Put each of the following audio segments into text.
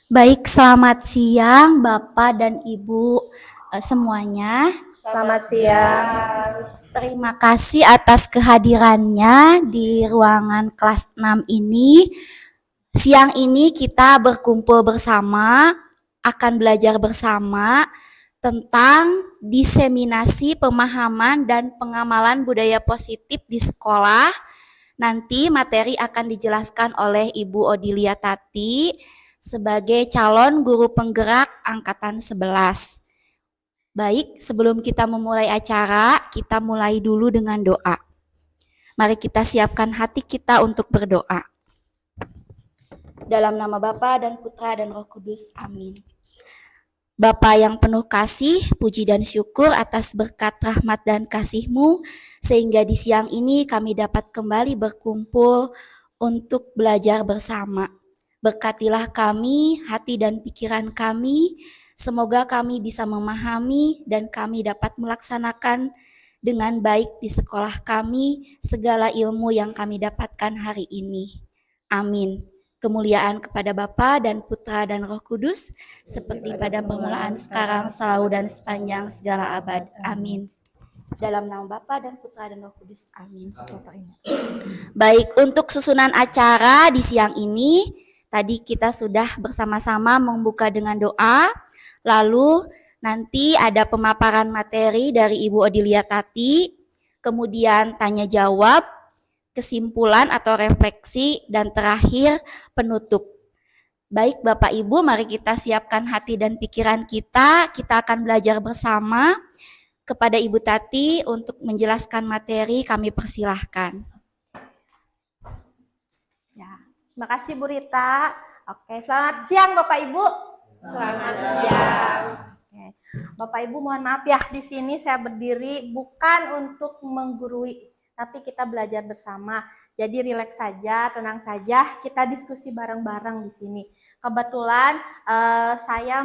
Baik, selamat siang Bapak dan Ibu semuanya. Selamat siang. Terima kasih atas kehadirannya di ruangan kelas 6 ini. Siang ini kita berkumpul bersama, akan belajar bersama tentang diseminasi pemahaman dan pengamalan budaya positif di sekolah. Nanti materi akan dijelaskan oleh Ibu Odilia Tati sebagai calon guru penggerak angkatan 11. Baik, sebelum kita memulai acara, kita mulai dulu dengan doa. Mari kita siapkan hati kita untuk berdoa. Dalam nama Bapa dan Putra dan Roh Kudus, amin. Bapa yang penuh kasih, puji dan syukur atas berkat rahmat dan kasih-Mu, sehingga di siang ini kami dapat kembali berkumpul untuk belajar bersama. Berkatilah kami, hati dan pikiran kami, semoga kami bisa memahami dan kami dapat melaksanakan dengan baik di sekolah kami segala ilmu yang kami dapatkan hari ini. Amin. Kemuliaan kepada Bapa dan Putra dan Roh Kudus, seperti pada permulaan, sekarang, selalu, dan sepanjang segala abad. Amin. Dalam nama Bapa dan Putra dan Roh Kudus. Amin. Baik, untuk susunan acara di siang ini, tadi kita sudah bersama-sama membuka dengan doa, lalu nanti ada pemaparan materi dari Ibu Odilia Tati, kemudian tanya jawab, kesimpulan atau refleksi, dan terakhir penutup. Baik Bapak Ibu, mari kita siapkan hati dan pikiran kita akan belajar bersama. Kepada Ibu Tati untuk menjelaskan materi, kami persilahkan. Ya, terima kasih Bu Rita. Oke, selamat siang Bapak Ibu. Selamat siang. Oke. Bapak Ibu mohon maaf ya, di sini saya berdiri bukan untuk menggurui, tapi kita belajar bersama. Jadi rileks saja, tenang saja, kita diskusi bareng-bareng di sini. Kebetulan saya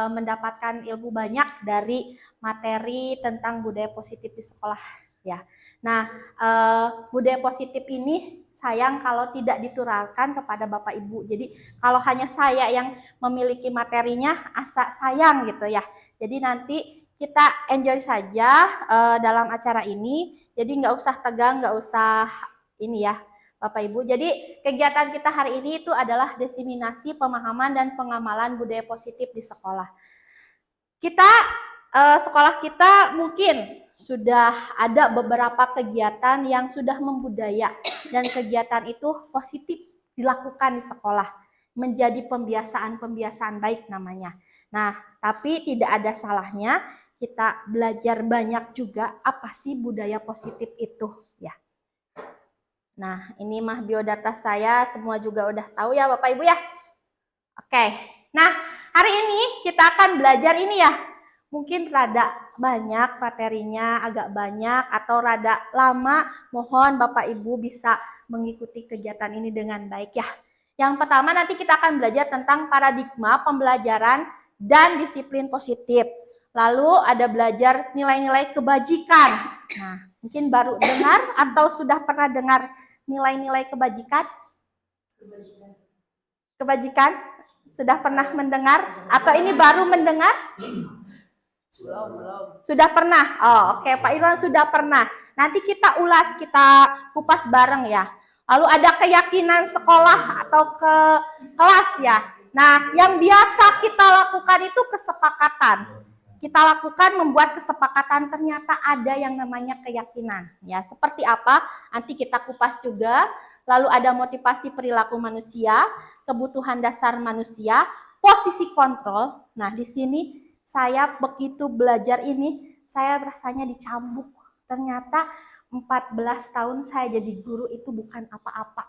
mendapatkan ilmu banyak dari materi tentang budaya positif di sekolah ya. Nah, budaya positif ini sayang kalau tidak diturunkan kepada Bapak Ibu. Jadi kalau hanya saya yang memiliki materinya, asa sayang gitu ya. Jadi nanti kita enjoy saja dalam acara ini. Jadi nggak usah tegang, nggak usah ini ya Bapak Ibu. Jadi kegiatan kita hari ini itu adalah diseminasi pemahaman dan pengamalan budaya positif di sekolah. Sekolah kita mungkin sudah ada beberapa kegiatan yang sudah membudaya dan kegiatan itu positif dilakukan di sekolah. Menjadi pembiasaan baik namanya. Nah, tapi tidak ada salahnya kita belajar banyak juga apa sih budaya positif itu ya. Nah, ini mah biodata saya semua juga udah tahu ya Bapak Ibu ya. Oke. Nah, hari ini kita akan belajar ini ya. Mungkin rada banyak materinya, agak banyak atau rada lama. Mohon Bapak Ibu bisa mengikuti kegiatan ini dengan baik ya. Yang pertama nanti kita akan belajar tentang paradigma pembelajaran dan disiplin positif. Lalu ada belajar nilai-nilai kebajikan. Nah, mungkin baru dengar atau sudah pernah dengar nilai-nilai kebajikan? Kebajikan? Sudah pernah mendengar? Atau ini baru mendengar? Belum. Sudah pernah? Oh, oke, Pak Irwan sudah pernah. Nanti kita ulas, kita kupas bareng ya. Lalu ada keyakinan sekolah atau ke kelas ya. Nah, yang biasa kita lakukan itu kesepakatan. Kita lakukan membuat kesepakatan, ternyata ada yang namanya keyakinan. Ya, seperti apa? Nanti kita kupas juga. Lalu ada motivasi perilaku manusia, kebutuhan dasar manusia, posisi kontrol. Nah, di sini saya begitu belajar ini, saya rasanya dicambuk. Ternyata 14 tahun saya jadi guru itu bukan apa-apa.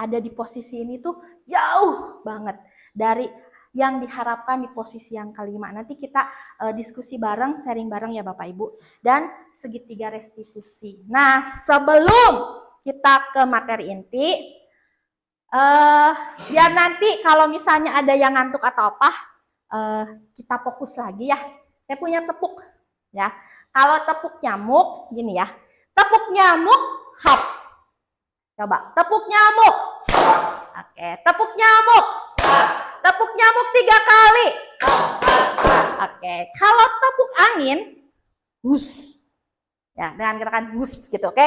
Ada di posisi ini tuh jauh banget dari yang diharapkan di posisi yang kelima. Nanti kita diskusi bareng, sharing bareng ya Bapak Ibu. Dan segitiga restitusi. Nah, sebelum kita ke materi inti, biar nanti kalau misalnya ada yang ngantuk atau apa, kita fokus lagi ya. Saya punya tepuk ya. Kalau tepuk nyamuk gini ya. Tepuk nyamuk, hap. Coba, tepuk nyamuk. Oke, tepuk nyamuk. Tepuk nyamuk 3 kali. Oke, kalau tepuk angin, hus. Ya, dengan gerakan hus gitu, oke?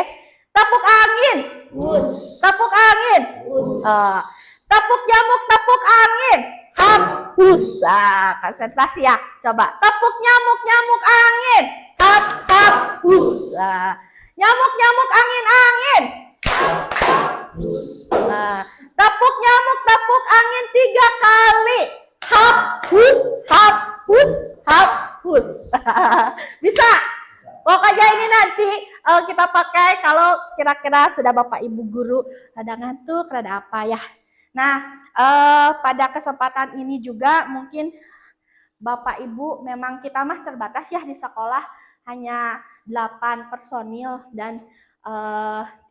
Tepuk angin. Hus. Tepuk angin. Hus. Tepuk nyamuk, tepuk angin. Hap, hus. Nah, konsentrasi ya. Coba tepuk nyamuk, nyamuk angin. Hap, hap, hus. Nah, nyamuk, nyamuk angin, angin. Nah, tepuk nyamuk, tepuk angin 3 kali. Hap, hus, hap, hus, hap, hus. Bisa? Pokoknya ini nanti kita pakai kalau kira-kira sudah Bapak Ibu guru rada ngantuk, rada apa ya. Nah, pada kesempatan ini juga mungkin Bapak Ibu memang kita mah terbatas ya di sekolah, hanya 8 personil dan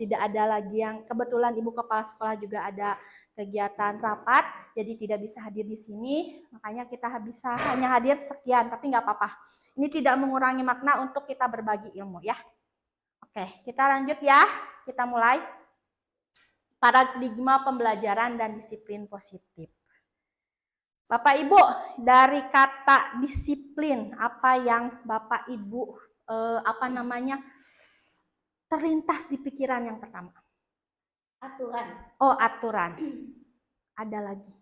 tidak ada lagi yang kebetulan Ibu Kepala Sekolah juga ada kegiatan rapat, jadi tidak bisa hadir di sini, makanya kita bisa hanya hadir sekian, tapi nggak apa-apa. Ini tidak mengurangi makna untuk kita berbagi ilmu ya. Oke, kita lanjut ya, kita mulai. Paradigma pembelajaran dan disiplin positif. Bapak Ibu, dari kata disiplin, apa yang Bapak Ibu terlintas di pikiran yang pertama? Aturan. Oh, aturan. Ada lagi.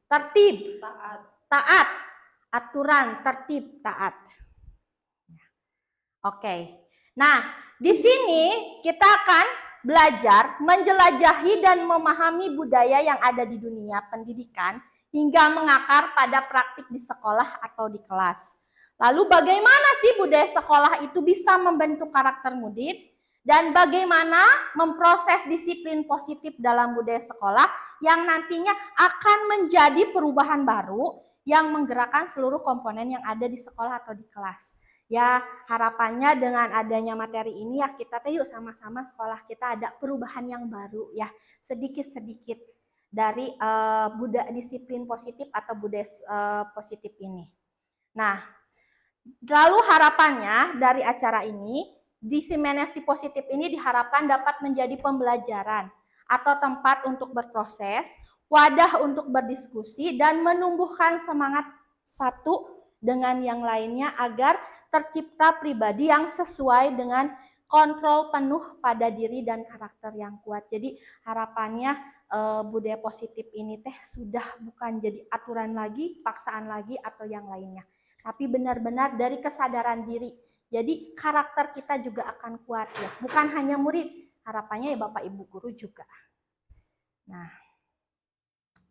Tertib. Taat. Aturan, tertib, taat. Oke. Nah, di sini kita akan belajar menjelajahi dan memahami budaya yang ada di dunia pendidikan hingga mengakar pada praktik di sekolah atau di kelas. Lalu bagaimana sih budaya sekolah itu bisa membentuk karakter murid dan bagaimana memproses disiplin positif dalam budaya sekolah yang nantinya akan menjadi perubahan baru yang menggerakkan seluruh komponen yang ada di sekolah atau di kelas. Ya, harapannya dengan adanya materi ini ya kita yuk sama-sama sekolah kita ada perubahan yang baru ya, sedikit-sedikit dari budaya disiplin positif atau budaya positif ini. Nah, lalu harapannya dari acara ini, diseminasi positif ini diharapkan dapat menjadi pembelajaran atau tempat untuk berproses, wadah untuk berdiskusi dan menumbuhkan semangat satu dengan yang lainnya agar tercipta pribadi yang sesuai dengan kontrol penuh pada diri dan karakter yang kuat. Jadi harapannya budaya positif ini teh sudah bukan jadi aturan lagi, paksaan lagi atau yang lainnya. Tapi benar-benar dari kesadaran diri. Jadi karakter kita juga akan kuat ya. Bukan hanya murid, harapannya ya Bapak Ibu guru juga. Nah,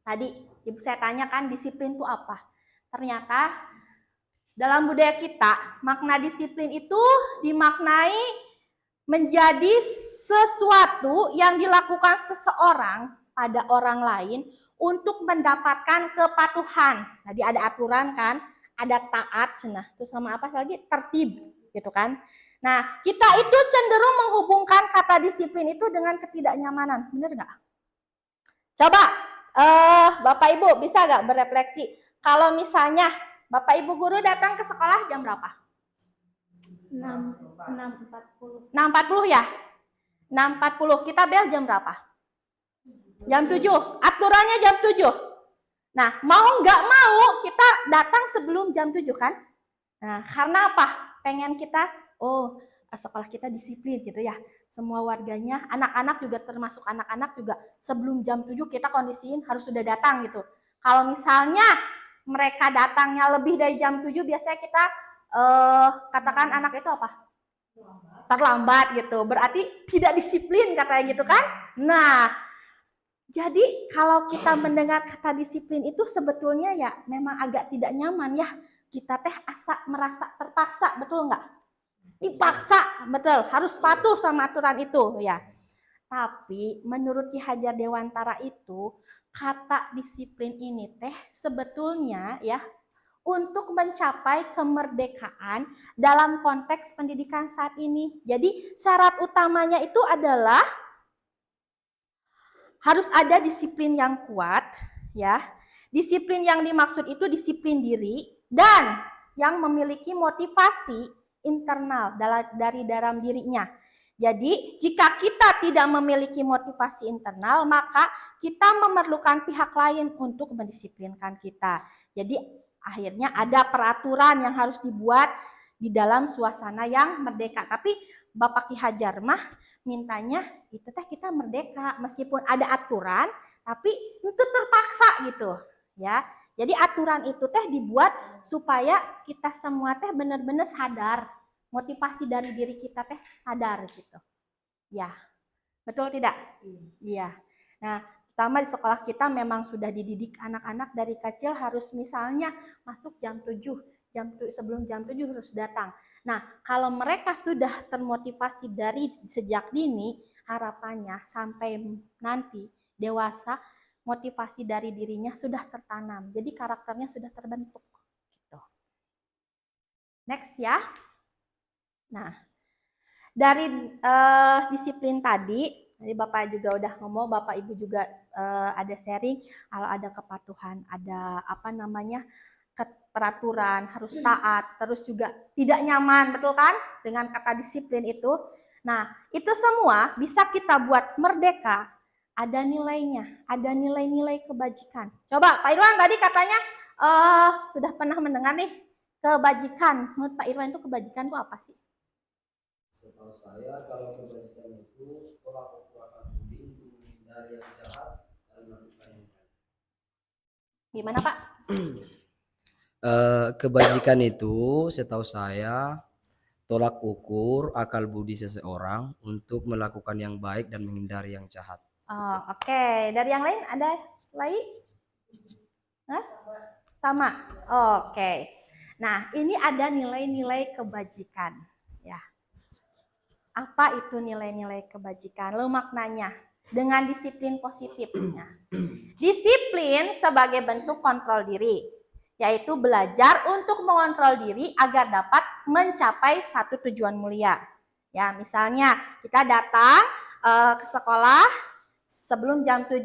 tadi Ibu saya tanyakan disiplin itu apa? Ternyata dalam budaya kita, makna disiplin itu dimaknai menjadi sesuatu yang dilakukan seseorang pada orang lain untuk mendapatkan kepatuhan. Tadi ada aturan kan, ada taat, nah terus sama apa lagi? Tertib, gitu kan. Nah, kita itu cenderung menghubungkan kata disiplin itu dengan ketidaknyamanan, bener nggak? Coba, Bapak Ibu bisa nggak berefleksi? Kalau misalnya Bapak Ibu guru datang ke sekolah jam berapa? 6.40. 6.40 ya? 6.40. Kita bel jam berapa? Jam 7. Aturannya jam 7. Nah, mau nggak mau kita datang sebelum jam 7 kan? Nah, karena apa? Pengen kita, sekolah kita disiplin gitu ya. Semua warganya, anak-anak juga termasuk anak-anak juga sebelum jam 7 kita kondisiin harus sudah datang gitu. Kalau misalnya mereka datangnya lebih dari jam 7, biasanya kita katakan anak itu apa? Terlambat gitu. Berarti tidak disiplin katanya gitu kan? Nah, jadi kalau kita mendengar kata disiplin itu sebetulnya ya memang agak tidak nyaman ya. Kita teh merasa terpaksa, betul nggak? Dipaksa, betul. Harus patuh sama aturan itu ya. Tapi menurut Ki Hajar Dewantara itu kata disiplin ini teh sebetulnya ya untuk mencapai kemerdekaan dalam konteks pendidikan saat ini. Jadi syarat utamanya itu adalah harus ada disiplin yang kuat ya. Disiplin yang dimaksud itu disiplin diri dan yang memiliki motivasi internal dari dalam dirinya. Jadi, jika kita tidak memiliki motivasi internal, maka kita memerlukan pihak lain untuk mendisiplinkan kita. Jadi, akhirnya ada peraturan yang harus dibuat di dalam suasana yang merdeka. Tapi Bapak Ki Hajar mah mintanya itu teh kita merdeka, meskipun ada aturan, tapi itu terpaksa gitu, ya. Jadi aturan itu teh dibuat supaya kita semua teh benar-benar sadar, motivasi dari diri kita teh sadar gitu. Ya, betul tidak? Iya. Nah, pertama di sekolah kita memang sudah dididik anak-anak dari kecil harus misalnya masuk jam 7, sebelum jam 7 harus datang. Nah, kalau mereka sudah termotivasi dari sejak dini, harapannya sampai nanti dewasa motivasi dari dirinya sudah tertanam. Jadi karakternya sudah terbentuk gitu. Next ya. Nah, dari disiplin tadi Bapak juga udah ngomong, Bapak Ibu juga ada sharing kalau ada kepatuhan, ada peraturan, harus taat, terus juga tidak nyaman, betul kan? Dengan kata disiplin itu. Nah, itu semua bisa kita buat merdeka, ada nilainya, ada nilai-nilai kebajikan. Coba Pak Irwan tadi katanya sudah pernah mendengar nih kebajikan. Menurut Pak Irwan itu kebajikan itu apa sih? Setahu saya kalau kebajikan itu tolak ukur akal budi untuk menghindari yang jahat dan melakukan yang baik. Gimana Pak? Kebajikan itu setahu saya tolak ukur akal budi seseorang untuk melakukan yang baik dan menghindari yang jahat. Oh, oke. Dari yang lain ada lagi? Hah? Sama. Oke. Nah, ini ada nilai-nilai kebajikan. Ya. Apa itu nilai-nilai kebajikan? Lo maknanya dengan disiplin positifnya. Disiplin sebagai bentuk kontrol diri, yaitu belajar untuk mengontrol diri agar dapat mencapai satu tujuan mulia. Ya, misalnya kita datang ke sekolah sebelum jam 7.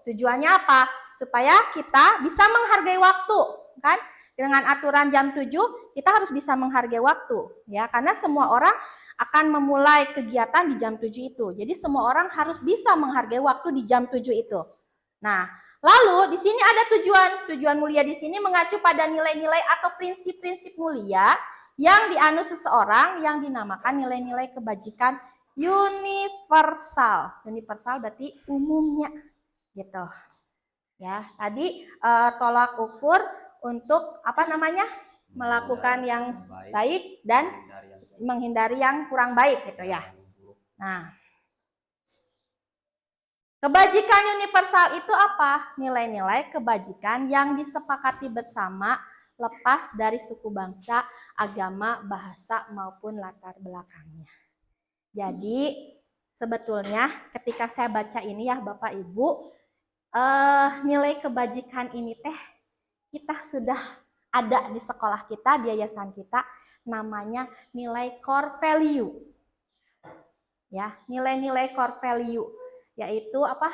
Tujuannya apa? Supaya kita bisa menghargai waktu, kan? Dengan aturan jam 7, kita harus bisa menghargai waktu, ya. Karena semua orang akan memulai kegiatan di jam 7 itu. Jadi semua orang harus bisa menghargai waktu di jam 7 itu. Nah, lalu di sini ada tujuan mulia di sini mengacu pada nilai-nilai atau prinsip-prinsip mulia yang dianut seseorang yang dinamakan nilai-nilai kebajikan universal. Universal berarti umumnya, gitu. Ya, tadi tolak ukur untuk melakukan yang baik dan menghindari yang kurang baik, gitu ya. Nah, kebajikan universal itu apa? Nilai-nilai kebajikan yang disepakati bersama lepas dari suku bangsa, agama, bahasa, maupun latar belakangnya. Jadi, sebetulnya ketika saya baca ini ya Bapak Ibu, nilai kebajikan ini teh kita sudah ada di sekolah kita, di yayasan kita, namanya nilai core value. Ya, nilai-nilai core value yaitu apa?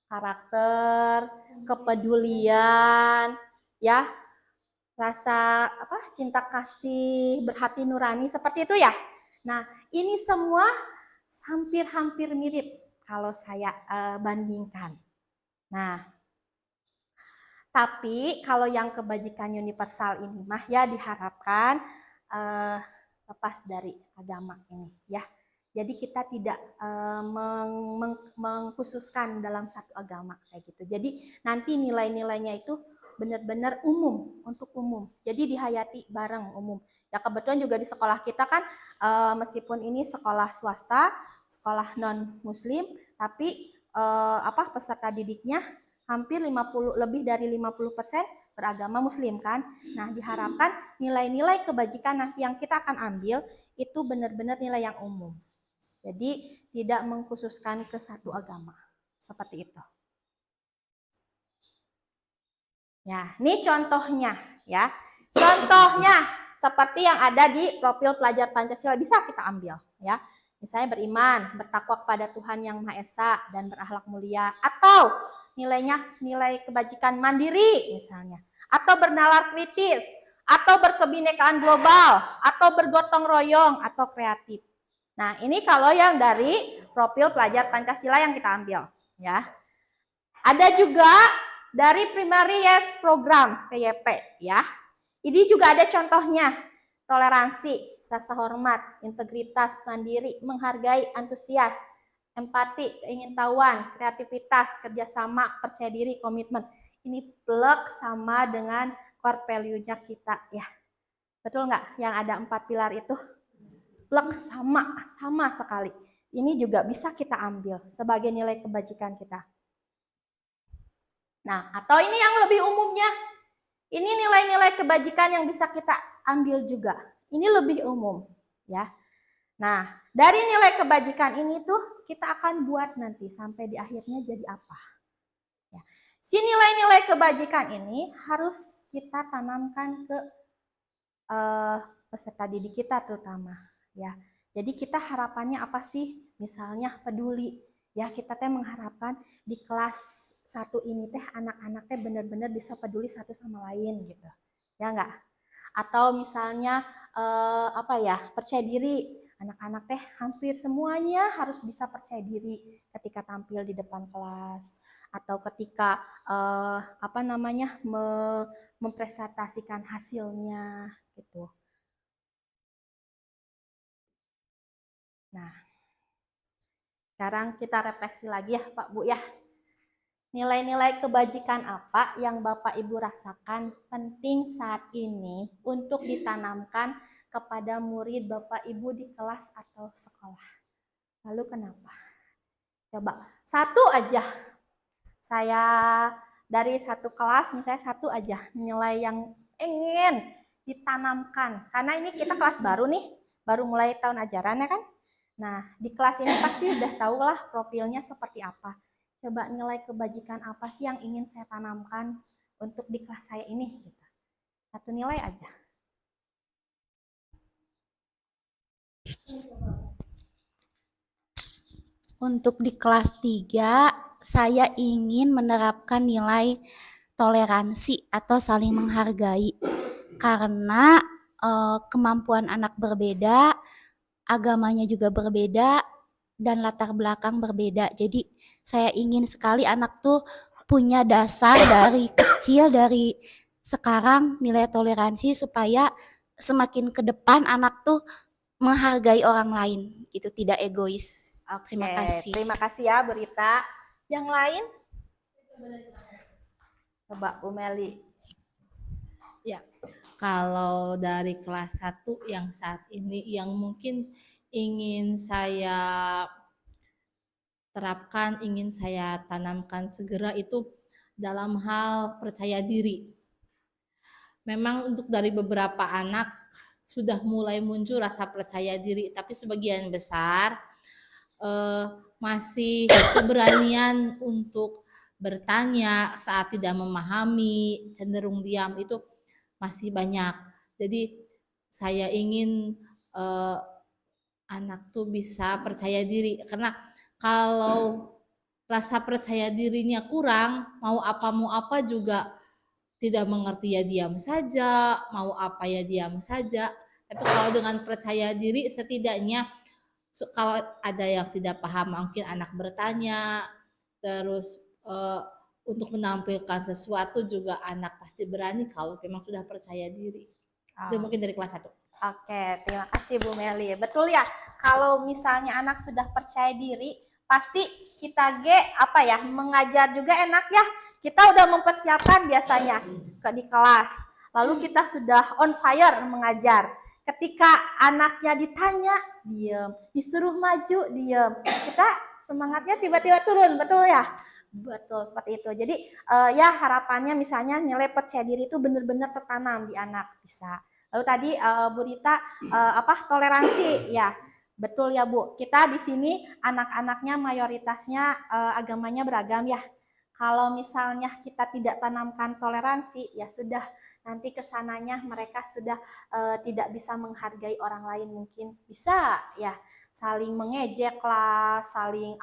Karakter, kepedulian, ya, rasa cinta kasih, berhati nurani, seperti itu ya. Nah, ini semua hampir-hampir mirip kalau saya bandingkan. Nah, tapi kalau yang kebajikan universal ini mah ya diharapkan lepas dari agama ini, ya. Jadi kita tidak mengkhususkan dalam satu agama kayak gitu. Jadi nanti nilai-nilainya itu benar-benar umum, untuk umum. Jadi dihayati bareng umum. Ya kebetulan juga di sekolah kita kan meskipun ini sekolah swasta, sekolah non muslim, tapi peserta didiknya hampir lebih dari 50% beragama muslim kan. Nah, diharapkan nilai-nilai kebajikan nanti yang kita akan ambil itu benar-benar nilai yang umum. Jadi tidak mengkhususkan ke satu agama. Seperti itu. Ya, ini contohnya ya. Contohnya seperti yang ada di profil pelajar Pancasila bisa kita ambil ya. Misalnya beriman, bertakwa kepada Tuhan Yang Maha Esa dan berakhlak mulia, atau nilainya nilai kebajikan mandiri misalnya, atau bernalar kritis, atau berkebinekaan global, atau bergotong royong, atau kreatif. Nah, ini kalau yang dari profil pelajar Pancasila yang kita ambil, ya. Ada juga dari Primary Years Program PYP, ya. Ini juga ada contohnya. Toleransi, rasa hormat, integritas, mandiri, menghargai, antusias, empati, keingintahuan, kreativitas, kerjasama, percaya diri, komitmen. Ini plek sama dengan core value-nya kita, ya. Betul nggak? Yang ada 4 pilar itu? Plek sama sekali. Ini juga bisa kita ambil sebagai nilai kebajikan kita. Nah, atau ini yang lebih umumnya. Ini nilai-nilai kebajikan yang bisa kita ambil juga. Ini lebih umum, ya. Nah, dari nilai kebajikan ini tuh kita akan buat nanti sampai di akhirnya jadi apa. Ya. Si nilai-nilai kebajikan ini harus kita tanamkan ke peserta didik kita terutama, ya. Jadi kita harapannya apa sih? Misalnya peduli, ya kita teh mengharapkan di kelas 1 ini teh anak-anak teh benar-benar bisa peduli satu sama lain gitu, ya enggak? Atau misalnya percaya diri, anak-anak teh hampir semuanya harus bisa percaya diri ketika tampil di depan kelas atau ketika mempresentasikan hasilnya gitu. Nah, sekarang kita refleksi lagi ya Pak Bu ya. Nilai-nilai kebajikan apa yang Bapak Ibu rasakan penting saat ini untuk ditanamkan kepada murid Bapak Ibu di kelas atau sekolah? Lalu kenapa? Coba satu aja. Saya dari satu kelas misalnya satu aja nilai yang ingin ditanamkan. Karena ini kita kelas baru nih, baru mulai tahun ajaran ya kan? Nah, di kelas ini pasti udah tahulah profilnya seperti apa. Coba nilai kebajikan apa sih yang ingin saya tanamkan untuk di kelas saya ini? Gitu. Satu nilai aja. Untuk di kelas 3, saya ingin menerapkan nilai toleransi atau saling menghargai. Karena kemampuan anak berbeda, agamanya juga berbeda, dan latar belakang berbeda. Jadi saya ingin sekali anak tuh punya dasar dari kecil, dari sekarang nilai toleransi supaya semakin ke depan anak tuh menghargai orang lain, gitu, tidak egois. Terima kasih. Terima kasih ya Bu Rita. Yang lain? Coba Bu Meli. Ya, kalau dari kelas 1 yang saat ini yang mungkin ingin saya terapkan, ingin saya tanamkan segera itu dalam hal percaya diri. Memang untuk dari beberapa anak sudah mulai muncul rasa percaya diri, tapi sebagian besar masih keberanian untuk bertanya saat tidak memahami, cenderung diam itu masih banyak. Jadi saya ingin anak tuh bisa percaya diri, karena kalau rasa percaya dirinya kurang, mau apa juga tidak mengerti ya diam saja, mau apa ya diam saja. Tapi kalau dengan percaya diri setidaknya kalau ada yang tidak paham mungkin anak bertanya, terus untuk menampilkan sesuatu juga anak pasti berani kalau memang sudah percaya diri. Itu mungkin dari kelas 1. Oke, terima kasih Bu Meli. Betul ya, kalau misalnya anak sudah percaya diri, pasti kita mengajar juga enak ya. Kita udah mempersiapkan biasanya di kelas. Lalu kita sudah on fire mengajar. Ketika anaknya ditanya, diam. Disuruh maju, diam. Kita semangatnya tiba-tiba turun, betul ya? Betul, seperti itu. Jadi ya harapannya misalnya nilai percaya diri itu benar-benar tertanam di anak, bisa. Lalu tadi Bu Rita toleransi ya. Betul ya Bu. Kita di sini anak-anaknya mayoritasnya agamanya beragam ya. Kalau misalnya kita tidak tanamkan toleransi, ya sudah nanti kesananya mereka sudah tidak bisa menghargai orang lain, mungkin bisa ya saling mengejek lah, saling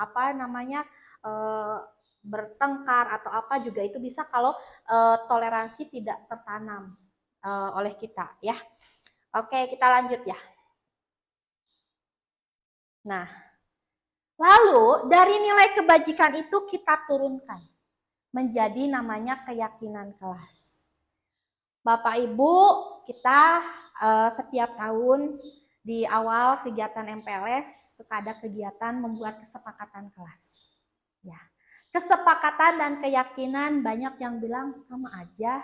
bertengkar atau apa juga itu bisa kalau toleransi tidak tertanam oleh kita ya. Oke, kita lanjut ya. Nah, lalu dari nilai kebajikan itu kita turunkan menjadi namanya keyakinan kelas. Bapak Ibu, kita setiap tahun di awal kegiatan MPLS suka ada kegiatan membuat kesepakatan kelas. Ya, kesepakatan dan keyakinan banyak yang bilang sama aja,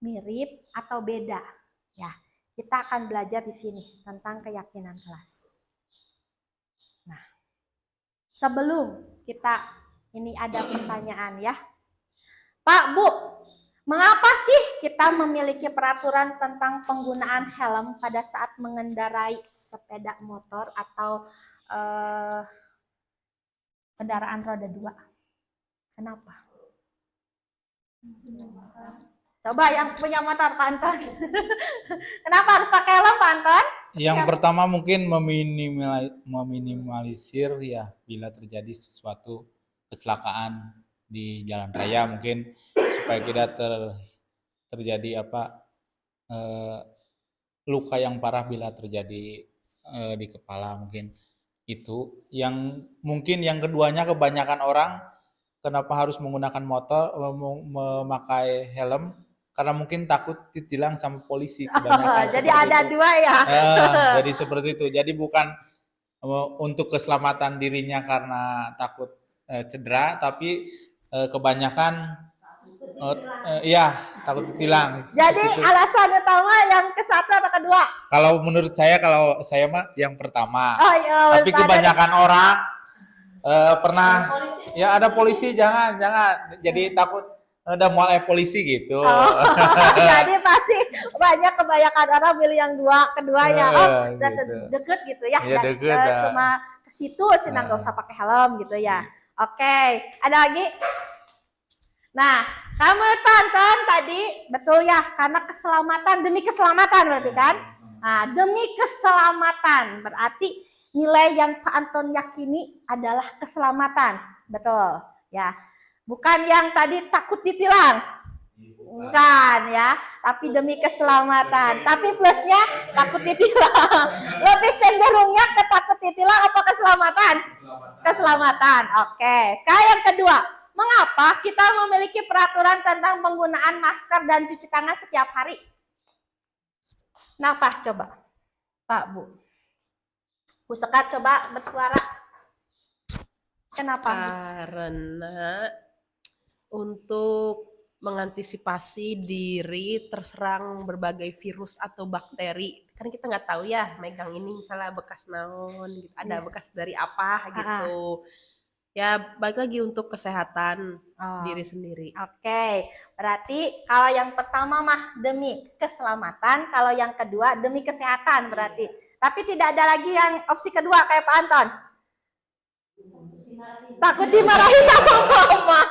mirip atau beda. Ya, kita akan belajar di sini tentang keyakinan kelas. Nah, sebelum kita ini ada pertanyaan ya. Pak, Bu, mengapa sih kita memiliki peraturan tentang penggunaan helm pada saat mengendarai sepeda motor atau kendaraan roda 2? Kenapa? Coba yang punya motor, Pak Anton. Kenapa harus pakai helm, Pak Anton? Yang pertama mungkin meminimalisir ya bila terjadi sesuatu kecelakaan di jalan raya, mungkin supaya tidak terjadi luka yang parah bila terjadi di kepala, mungkin itu. Yang mungkin yang keduanya, kebanyakan orang kenapa harus menggunakan motor, memakai helm, karena mungkin takut ditilang sama polisi kebanyakan. Jadi ada itu. dua ya. Jadi seperti itu. Jadi bukan untuk keselamatan dirinya karena takut cedera, tapi kebanyakan takut ditilang. Jadi Seperti itu. alasan utama yang ke satu atau kedua? Kalau menurut saya, kalau saya mah yang pertama. Oh iya. Tapi kebanyakan orang pernah ya ada polisi, jangan jadi takut udah mulai polisi gitu. Jadi pasti kebanyakan orang pilih yang keduanya. Gitu. Deket gitu ya. Iya, deket, Cuma ke situ cina nggak usah pakai helm gitu ya. Oke, ada lagi? Nah, kamu tonton tadi betul ya, karena keselamatan, demi keselamatan berarti kan? Nah, demi keselamatan berarti nilai yang Pak Anton yakini adalah keselamatan, betul ya. Bukan yang tadi takut ditilang, bukan ya, tapi demi keselamatan. Tapi plusnya takut ditilang. Lebih cenderungnya ke takut ditilang apa keselamatan? Keselamatan. Oke. Sekarang yang kedua, mengapa kita memiliki peraturan tentang penggunaan masker dan cuci tangan setiap hari? Kenapa coba, Pak, Bu? Bu Sekat coba bersuara. Kenapa? Karena untuk mengantisipasi diri terserang berbagai virus atau bakteri, kan kita nggak tahu ya, megang ini misalnya bekas naon gitu, ada bekas dari apa gitu. Ya balik lagi untuk kesehatan diri sendiri. Oke, berarti kalau yang pertama mah demi keselamatan, kalau yang kedua demi kesehatan berarti. Tapi tidak ada lagi yang opsi kedua kayak Pak Anton. Takut dimarahi sama mama.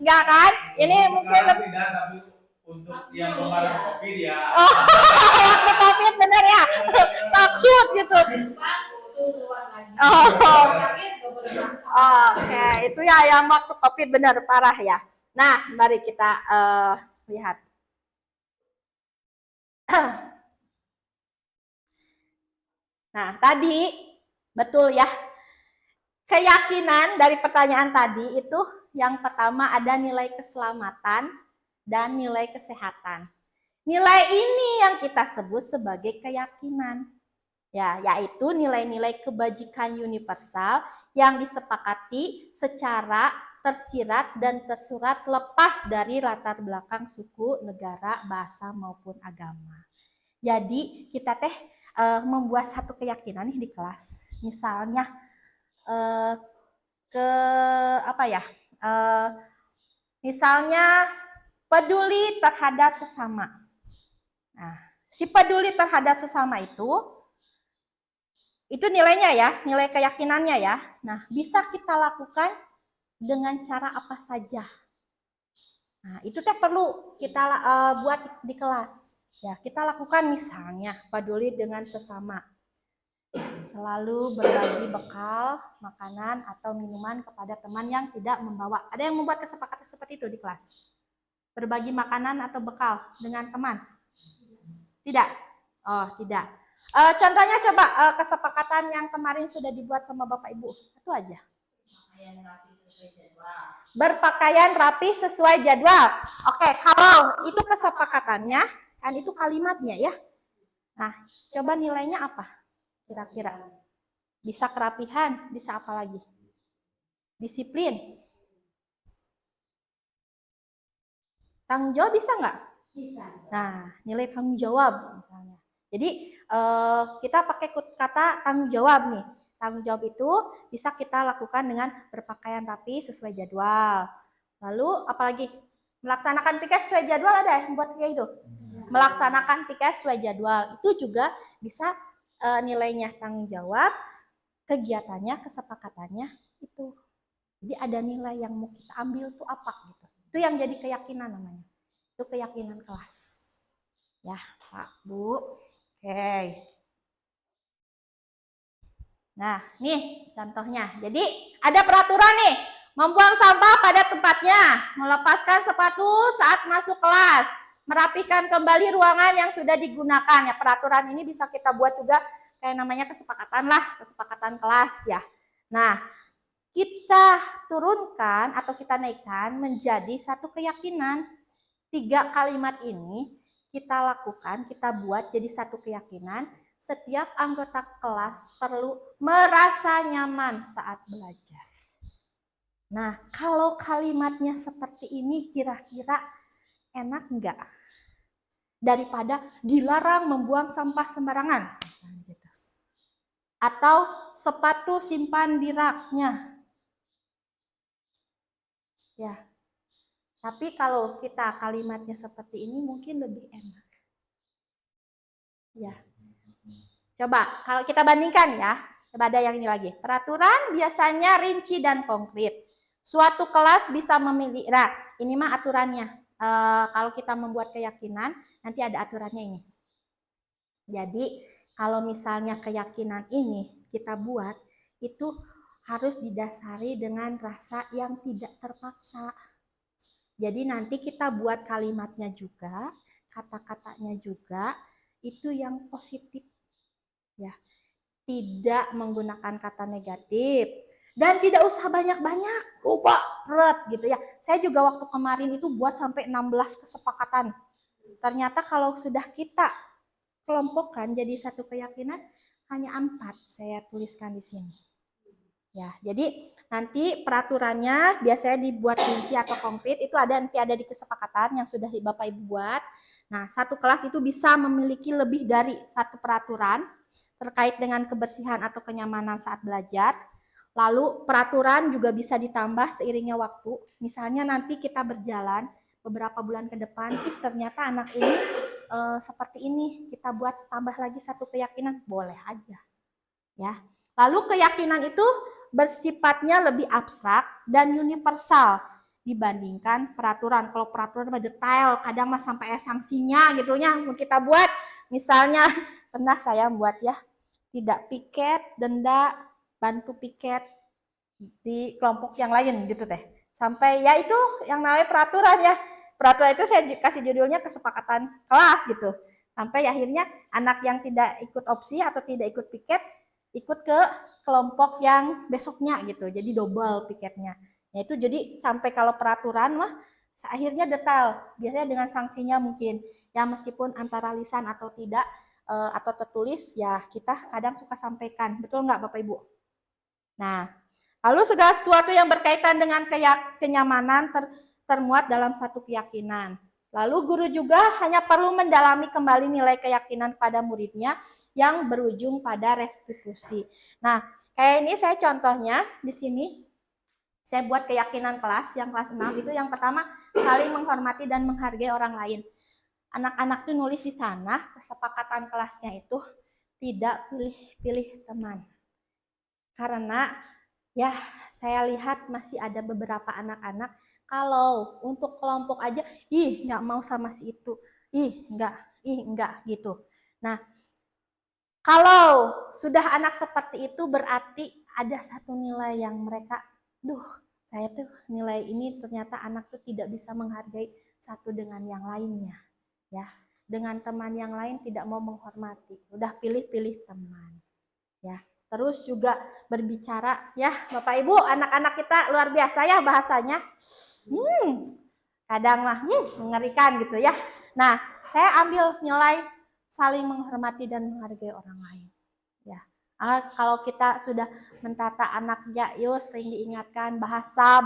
Enggak kan? Ini mungkin lebih tapi untuk yang kemarin COVID ya. waktu COVID bener ya. Takut gitu. Oke, itu ya yang waktu COVID bener parah ya. Nah, mari kita lihat. Nah, tadi betul ya. Keyakinan dari pertanyaan tadi itu yang pertama ada nilai keselamatan dan nilai kesehatan. Nilai ini yang kita sebut sebagai keyakinan. Ya, yaitu nilai-nilai kebajikan universal yang disepakati secara tersirat dan tersurat lepas dari latar belakang suku, negara, bahasa maupun agama. Jadi kita membuat satu keyakinan nih di kelas. Misalnya misalnya peduli terhadap sesama. Nah, si peduli terhadap sesama itu nilainya ya, nilai keyakinannya ya. Nah, bisa kita lakukan dengan cara apa saja. Nah, itu perlu kita buat di kelas. Ya, kita lakukan misalnya peduli dengan sesama. Selalu berbagi bekal, makanan atau minuman kepada teman yang tidak membawa. Ada yang membuat kesepakatan seperti itu di kelas? Berbagi makanan atau bekal dengan teman? Tidak? Oh, tidak. Contohnya coba kesepakatan yang kemarin sudah dibuat sama Bapak Ibu. Satu aja. Berpakaian rapi sesuai jadwal. Oke, kalau itu kesepakatannya, kan itu kalimatnya ya. Nah, coba nilainya apa? Kira-kira. Bisa kerapihan, bisa apa lagi? Disiplin. Tanggung jawab bisa nggak? Bisa. Nah, nilai tanggung jawab misalnya. Jadi kita pakai kata tanggung jawab nih. Tanggung jawab itu bisa kita lakukan dengan berpakaian rapi sesuai jadwal. Lalu apalagi? Melaksanakan piket sesuai jadwal ada yang buat kayak itu. Melaksanakan piket sesuai jadwal itu juga bisa nilainya tanggung jawab, kegiatannya, kesepakatannya itu. Jadi ada nilai yang mau kita ambil tuh apa gitu. Itu yang jadi keyakinan namanya. Itu keyakinan kelas. Ya, Pak, Bu. Oke. Nah, nih contohnya. Jadi ada peraturan nih. Membuang sampah pada tempatnya. Melepaskan sepatu saat masuk kelas. Merapikan kembali ruangan yang sudah digunakan. Ya, peraturan ini bisa kita buat juga kayak namanya kesepakatan lah. Kesepakatan kelas ya. Nah, kita turunkan atau kita naikkan menjadi satu keyakinan. 3 kalimat ini kita lakukan, kita buat jadi satu keyakinan. Setiap anggota kelas perlu merasa nyaman saat belajar. Nah, kalau kalimatnya seperti ini kira-kira enak enggak? Daripada dilarang membuang sampah sembarangan. Atau sepatu simpan di raknya. Ya. Tapi kalau kita kalimatnya seperti ini mungkin lebih enak. Ya. Coba kalau kita bandingkan ya. Coba ada yang ini lagi. Peraturan biasanya rinci dan konkret. Suatu kelas bisa memilih. Nah, ini mah aturannya. Kalau kita membuat keyakinan, nanti ada aturannya ini. Jadi, kalau misalnya keyakinan ini kita buat, itu harus didasari dengan rasa yang tidak terpaksa. Jadi nanti kita buat kalimatnya juga, kata-katanya juga, itu yang positif. Ya, tidak menggunakan kata negatif. Dan tidak usah banyak-banyak, rubah, berat gitu ya. Saya juga waktu kemarin itu buat sampai 16 kesepakatan. Ternyata kalau sudah kita kelompokkan jadi satu keyakinan, hanya 4 saya tuliskan di sini. Ya, jadi nanti peraturannya biasanya dibuat rinci atau konkret itu nanti ada di kesepakatan yang sudah Bapak Ibu buat. Nah, satu kelas itu bisa memiliki lebih dari satu peraturan terkait dengan kebersihan atau kenyamanan saat belajar. Lalu peraturan juga bisa ditambah seiringnya waktu. Misalnya nanti kita berjalan beberapa bulan ke depan, ternyata anak ini seperti ini, kita buat tambah lagi satu keyakinan, boleh aja. Ya. Lalu keyakinan itu bersifatnya lebih abstrak dan universal dibandingkan peraturan. Kalau peraturan detail, kadang mah sampai sanksinya gitu ya. Kita buat misalnya pernah saya buat ya, tidak piket, denda, bantu piket di kelompok yang lain gitu deh. Sampai ya itu yang namanya peraturan ya. Peraturan itu saya kasih judulnya kesepakatan kelas gitu. Sampai akhirnya anak yang tidak ikut opsi atau tidak ikut piket ikut ke kelompok yang besoknya gitu. Jadi double piketnya. Nah itu jadi sampai kalau peraturan mah akhirnya detail. Biasanya dengan sanksinya mungkin ya meskipun antara lisan atau tidak atau tertulis ya kita kadang suka sampaikan. Betul nggak Bapak Ibu? Nah lalu segala sesuatu yang berkaitan dengan kenyamanan termuat dalam satu keyakinan. Lalu guru juga hanya perlu mendalami kembali nilai keyakinan pada muridnya yang berujung pada restitusi. Nah, kayak ini saya contohnya di sini. Saya buat keyakinan kelas, yang kelas 6 itu yang pertama saling menghormati dan menghargai orang lain. Anak-anak tuh nulis di sana, kesepakatan kelasnya itu tidak pilih-pilih teman. Karena ya saya lihat masih ada beberapa anak-anak kalau untuk kelompok aja, nggak mau sama si itu, enggak gitu. Nah, kalau sudah anak seperti itu berarti ada satu nilai yang mereka, saya tuh nilai ini ternyata anak tuh tidak bisa menghargai satu dengan yang lainnya, ya. dengan teman yang lain tidak mau menghormati. Udah pilih-pilih teman. Ya. Terus juga berbicara ya, Bapak Ibu, anak-anak kita luar biasa ya bahasanya. Kadang mah mengerikan gitu ya. Nah, saya ambil nilai saling menghormati dan menghargai orang lain. Ya. Kalau kita sudah mentata anaknya, yuk sering diingatkan bahasa,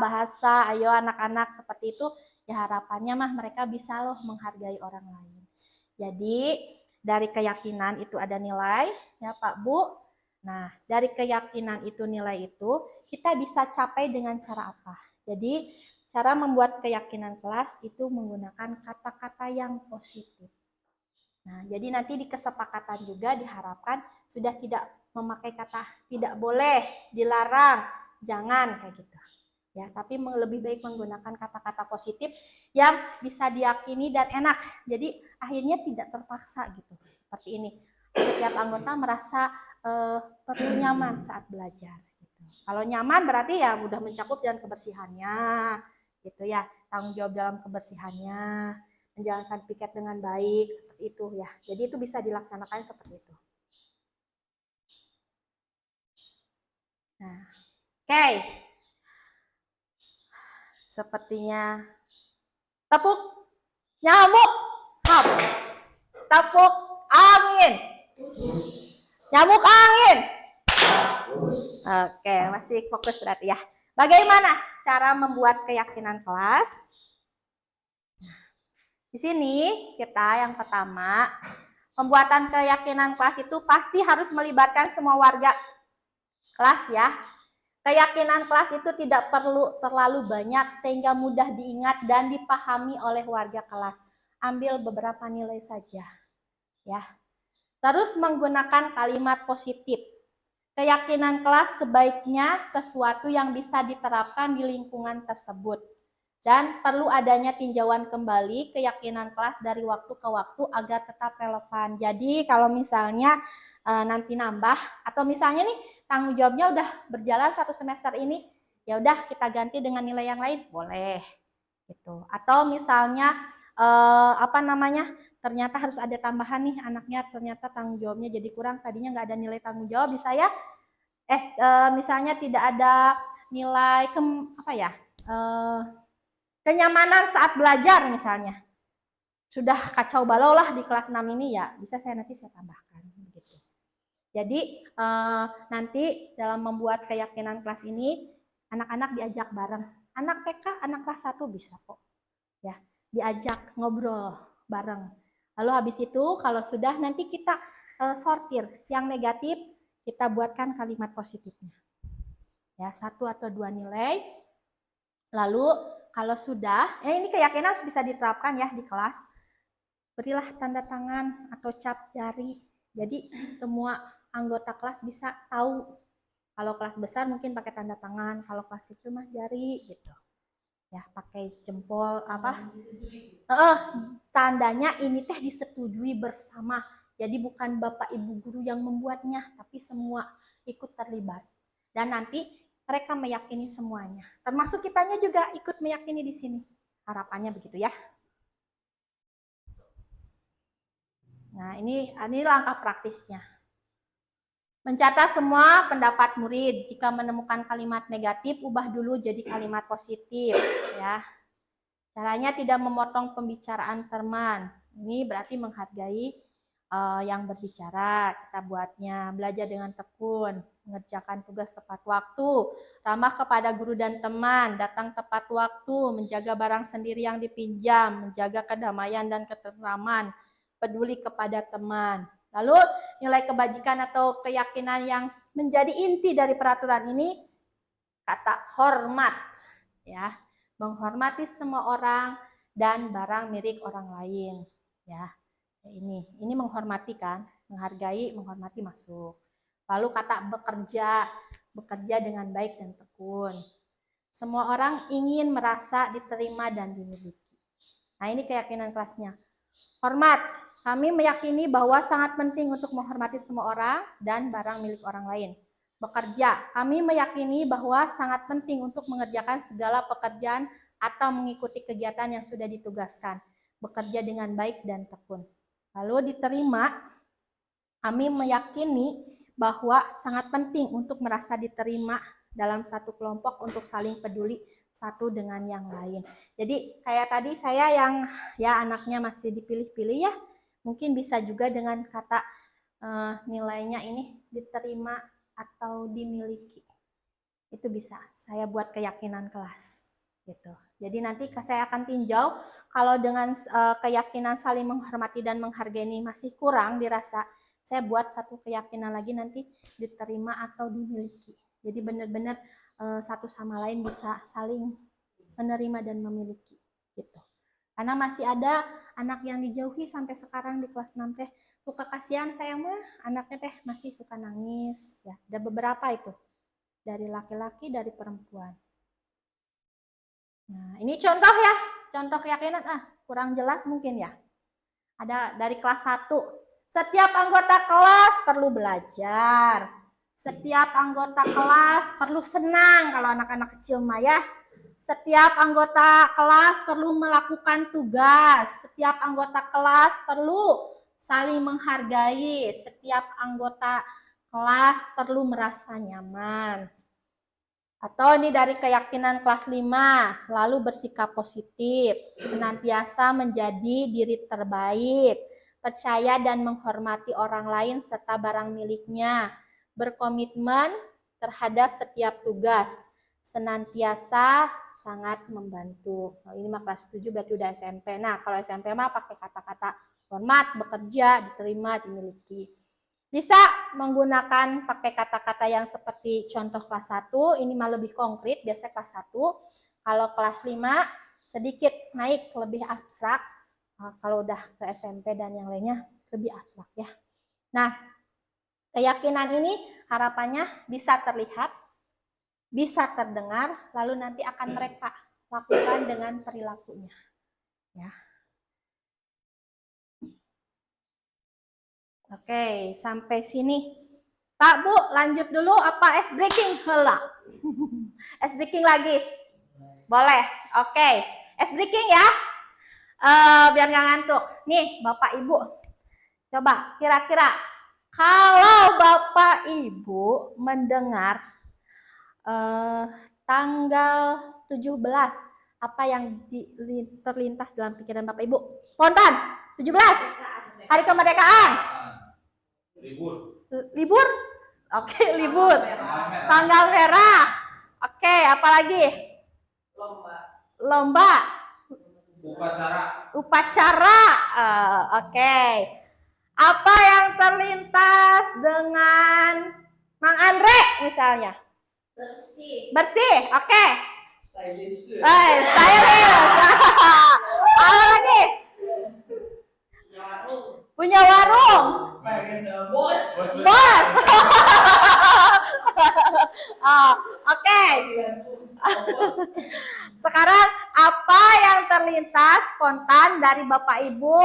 ayo anak-anak seperti itu, ya harapannya mah mereka bisa loh menghargai orang lain. Jadi dari keyakinan itu ada nilai, ya Pak Bu. Nah, dari keyakinan itu nilai itu kita bisa capai dengan cara apa? Jadi cara membuat keyakinan kelas itu menggunakan kata-kata yang positif. Nah, jadi nanti di kesepakatan juga diharapkan sudah tidak memakai kata tidak boleh, dilarang, jangan kayak gitu. Ya, tapi lebih baik menggunakan kata-kata positif yang bisa diyakini dan enak. Jadi akhirnya tidak terpaksa gitu. Seperti ini. Setiap anggota merasa perlu nyaman saat belajar. Gitu. Kalau nyaman berarti ya udah mencakup dengan kebersihannya, gitu ya. Tanggung jawab dalam kebersihannya, menjalankan piket dengan baik, seperti itu ya. Jadi itu bisa dilaksanakan seperti itu. Nah, oke. Sepertinya tepuk nyamuk, hap. Tepuk angin. Nyamuk angin. Oke, masih fokus berarti ya. Bagaimana cara membuat keyakinan kelas? Nah, di sini kita yang pertama, pembuatan keyakinan kelas itu pasti harus melibatkan semua warga kelas ya. Keyakinan kelas itu tidak perlu terlalu banyak sehingga mudah diingat dan dipahami oleh warga kelas. Ambil beberapa nilai saja. Ya. Terus menggunakan kalimat positif. Keyakinan kelas sebaiknya sesuatu yang bisa diterapkan di lingkungan tersebut. Dan perlu adanya tinjauan kembali keyakinan kelas dari waktu ke waktu agar tetap relevan. Jadi kalau misalnya nanti nambah atau misalnya nih tanggung jawabnya udah berjalan 1 semester ini, ya udah kita ganti dengan nilai yang lain, boleh gitu. Atau misalnya ternyata harus ada tambahan nih anaknya, ternyata tanggung jawabnya jadi kurang, tadinya nggak ada nilai tanggung jawab, bisa ya misalnya tidak ada nilai kenyamanan saat belajar misalnya, sudah kacau balau lah di kelas 6 ini, ya bisa nanti saya tambahkan begitu. Jadi nanti dalam membuat keyakinan kelas ini anak-anak diajak bareng, anak TK, anak kelas 1 bisa kok ya, diajak ngobrol bareng. Lalu habis itu kalau sudah nanti kita sortir yang negatif, kita buatkan kalimat positifnya. Ya, 1 atau 2 nilai. Lalu kalau sudah, ini keyakinan harus bisa diterapkan ya di kelas. Berilah tanda tangan atau cap jari. Jadi semua anggota kelas bisa tahu. Kalau kelas besar mungkin pakai tanda tangan, kalau kelas kecil mah jari gitu. Ya, pakai jempol tandanya ini teh disetujui bersama. Jadi bukan Bapak Ibu guru yang membuatnya, tapi semua ikut terlibat. Dan nanti mereka meyakini semuanya. Termasuk kitanya juga ikut meyakini di sini. Harapannya begitu ya. Nah, ini langkah praktisnya. Mencatat semua pendapat murid. Jika menemukan kalimat negatif, ubah dulu jadi kalimat positif ya. Caranya tidak memotong pembicaraan teman. Ini berarti menghargai yang berbicara. Kita buatnya belajar dengan tekun, mengerjakan tugas tepat waktu, ramah kepada guru dan teman, datang tepat waktu, menjaga barang sendiri yang dipinjam, menjaga kedamaian dan ketentraman, peduli kepada teman. Lalu nilai kebajikan atau keyakinan yang menjadi inti dari peraturan ini, kata hormat ya. Menghormati semua orang dan barang milik orang lain ya. Ini menghormati kan, menghargai, menghormati masuk. Lalu kata bekerja dengan baik dan tekun. Semua orang ingin merasa diterima dan dimiliki. Nah, ini keyakinan kelasnya. Hormat. Kami meyakini bahwa sangat penting untuk menghormati semua orang dan barang milik orang lain. Bekerja. Kami meyakini bahwa sangat penting untuk mengerjakan segala pekerjaan atau mengikuti kegiatan yang sudah ditugaskan. Bekerja dengan baik dan tekun. lalu diterima, kami meyakini bahwa sangat penting untuk merasa diterima dalam satu kelompok untuk saling peduli satu dengan yang lain. Jadi kayak tadi saya yang ya anaknya masih dipilih-pilih ya, mungkin bisa juga dengan kata nilainya ini diterima atau dimiliki. Itu bisa saya buat keyakinan kelas gitu. Jadi nanti saya akan tinjau kalau dengan keyakinan saling menghormati dan menghargai ini masih kurang dirasa, saya buat satu keyakinan lagi nanti diterima atau dimiliki. Jadi benar-benar satu sama lain bisa saling menerima dan memiliki gitu. Karena masih ada anak yang dijauhi sampai sekarang di kelas 6 teh suka kasihan saya mah anaknya teh masih suka nangis ya. Ada beberapa itu dari laki-laki dari perempuan. Nah, ini contoh ya, contoh keyakinan kurang jelas mungkin ya. Ada dari kelas 1. Setiap anggota kelas perlu belajar. Setiap anggota kelas perlu senang kalau anak-anak kecil mah ya. Setiap anggota kelas perlu melakukan tugas. Setiap anggota kelas perlu saling menghargai. Setiap anggota kelas perlu merasa nyaman. Atau ini dari keyakinan kelas 5, selalu bersikap positif, senantiasa menjadi diri terbaik, percaya dan menghormati orang lain serta barang miliknya, berkomitmen terhadap setiap tugas, senantiasa sangat membantu. Nah, ini mah kelas 7 berarti udah SMP. Nah, kalau SMP mah pakai kata-kata hormat, bekerja, diterima, dimiliki. Bisa menggunakan pakai kata-kata yang seperti contoh kelas 1, ini mah lebih konkret, biasa kelas 1. Kalau kelas 5 sedikit naik lebih abstrak. Kalau udah ke SMP dan yang lainnya lebih abstrak ya. Nah, keyakinan ini harapannya bisa terlihat, bisa terdengar, lalu nanti akan mereka lakukan dengan perilakunya. Ya. Oke, sampai sini. Pak, Bu, lanjut dulu apa ice breaking? Hela. Ice breaking lagi? Boleh. Oke, ice breaking ya. Biar nggak ngantuk. Nih, Bapak Ibu. Coba kira-kira kalau Bapak Ibu mendengar tanggal 17, apa yang terlintas dalam pikiran Bapak Ibu? Spontan. 17. Hari kemerdekaan. Libur? Oke, libur. Tanggal merah. Oke, apa lagi? Lomba. Upacara. Oke. Apa yang terlintas dengan Mang Andre misalnya? Bersih. Oke. Stylish. Apa lagi? Punya warung. Bos. Oke. Sekarang apa yang terlintas spontan dari Bapak Ibu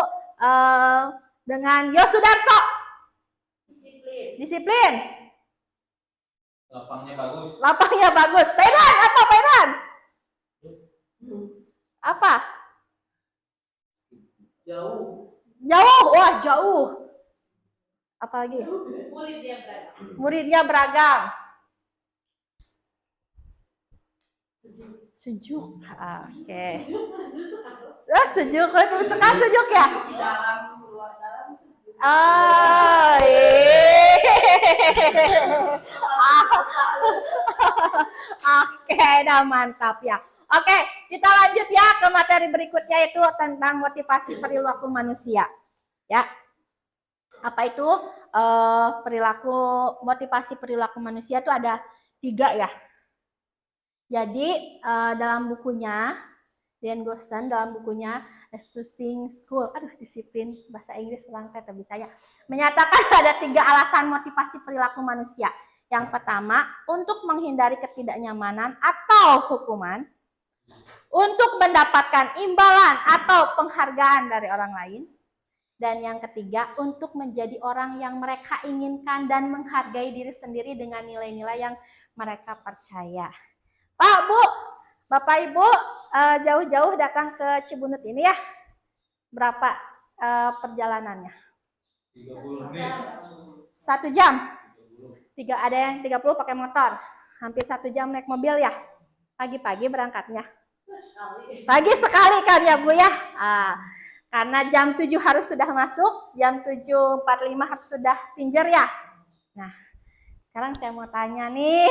dengan Yosudarso? Disiplin. Lapangnya bagus. Peran apa Peran? Apa? Jauh. Wah, jauh. Apa lagi? Muridnya beragam. Sejuk. Oke. Sejuk. Suka sejuk ya? Oke, dah mantap ya. Oke, kita lanjut ya ke materi berikutnya, yaitu tentang motivasi perilaku manusia. Ya, apa itu motivasi perilaku manusia itu ada 3 ya. Jadi dalam bukunya Dan Gosen, dalam bukunya Existing School, disiplin bahasa Inggris orang teh bisa ya, menyatakan ada 3 alasan motivasi perilaku manusia. Yang pertama, untuk menghindari ketidaknyamanan atau hukuman, untuk mendapatkan imbalan atau penghargaan dari orang lain, dan yang ketiga, untuk menjadi orang yang mereka inginkan dan menghargai diri sendiri dengan nilai-nilai yang mereka percaya. Pak, Bu, Bapak Ibu jauh-jauh datang ke Cibunut ini ya. Berapa perjalanannya? 1 jam. Ada yang 30 pakai motor. Hampir 1 jam naik mobil ya. Pagi-pagi berangkatnya. Pagi sekali kan ya Bu ya. Karena jam 7 harus sudah masuk, jam 7.45 harus sudah pinjer ya. Nah, sekarang saya mau tanya nih.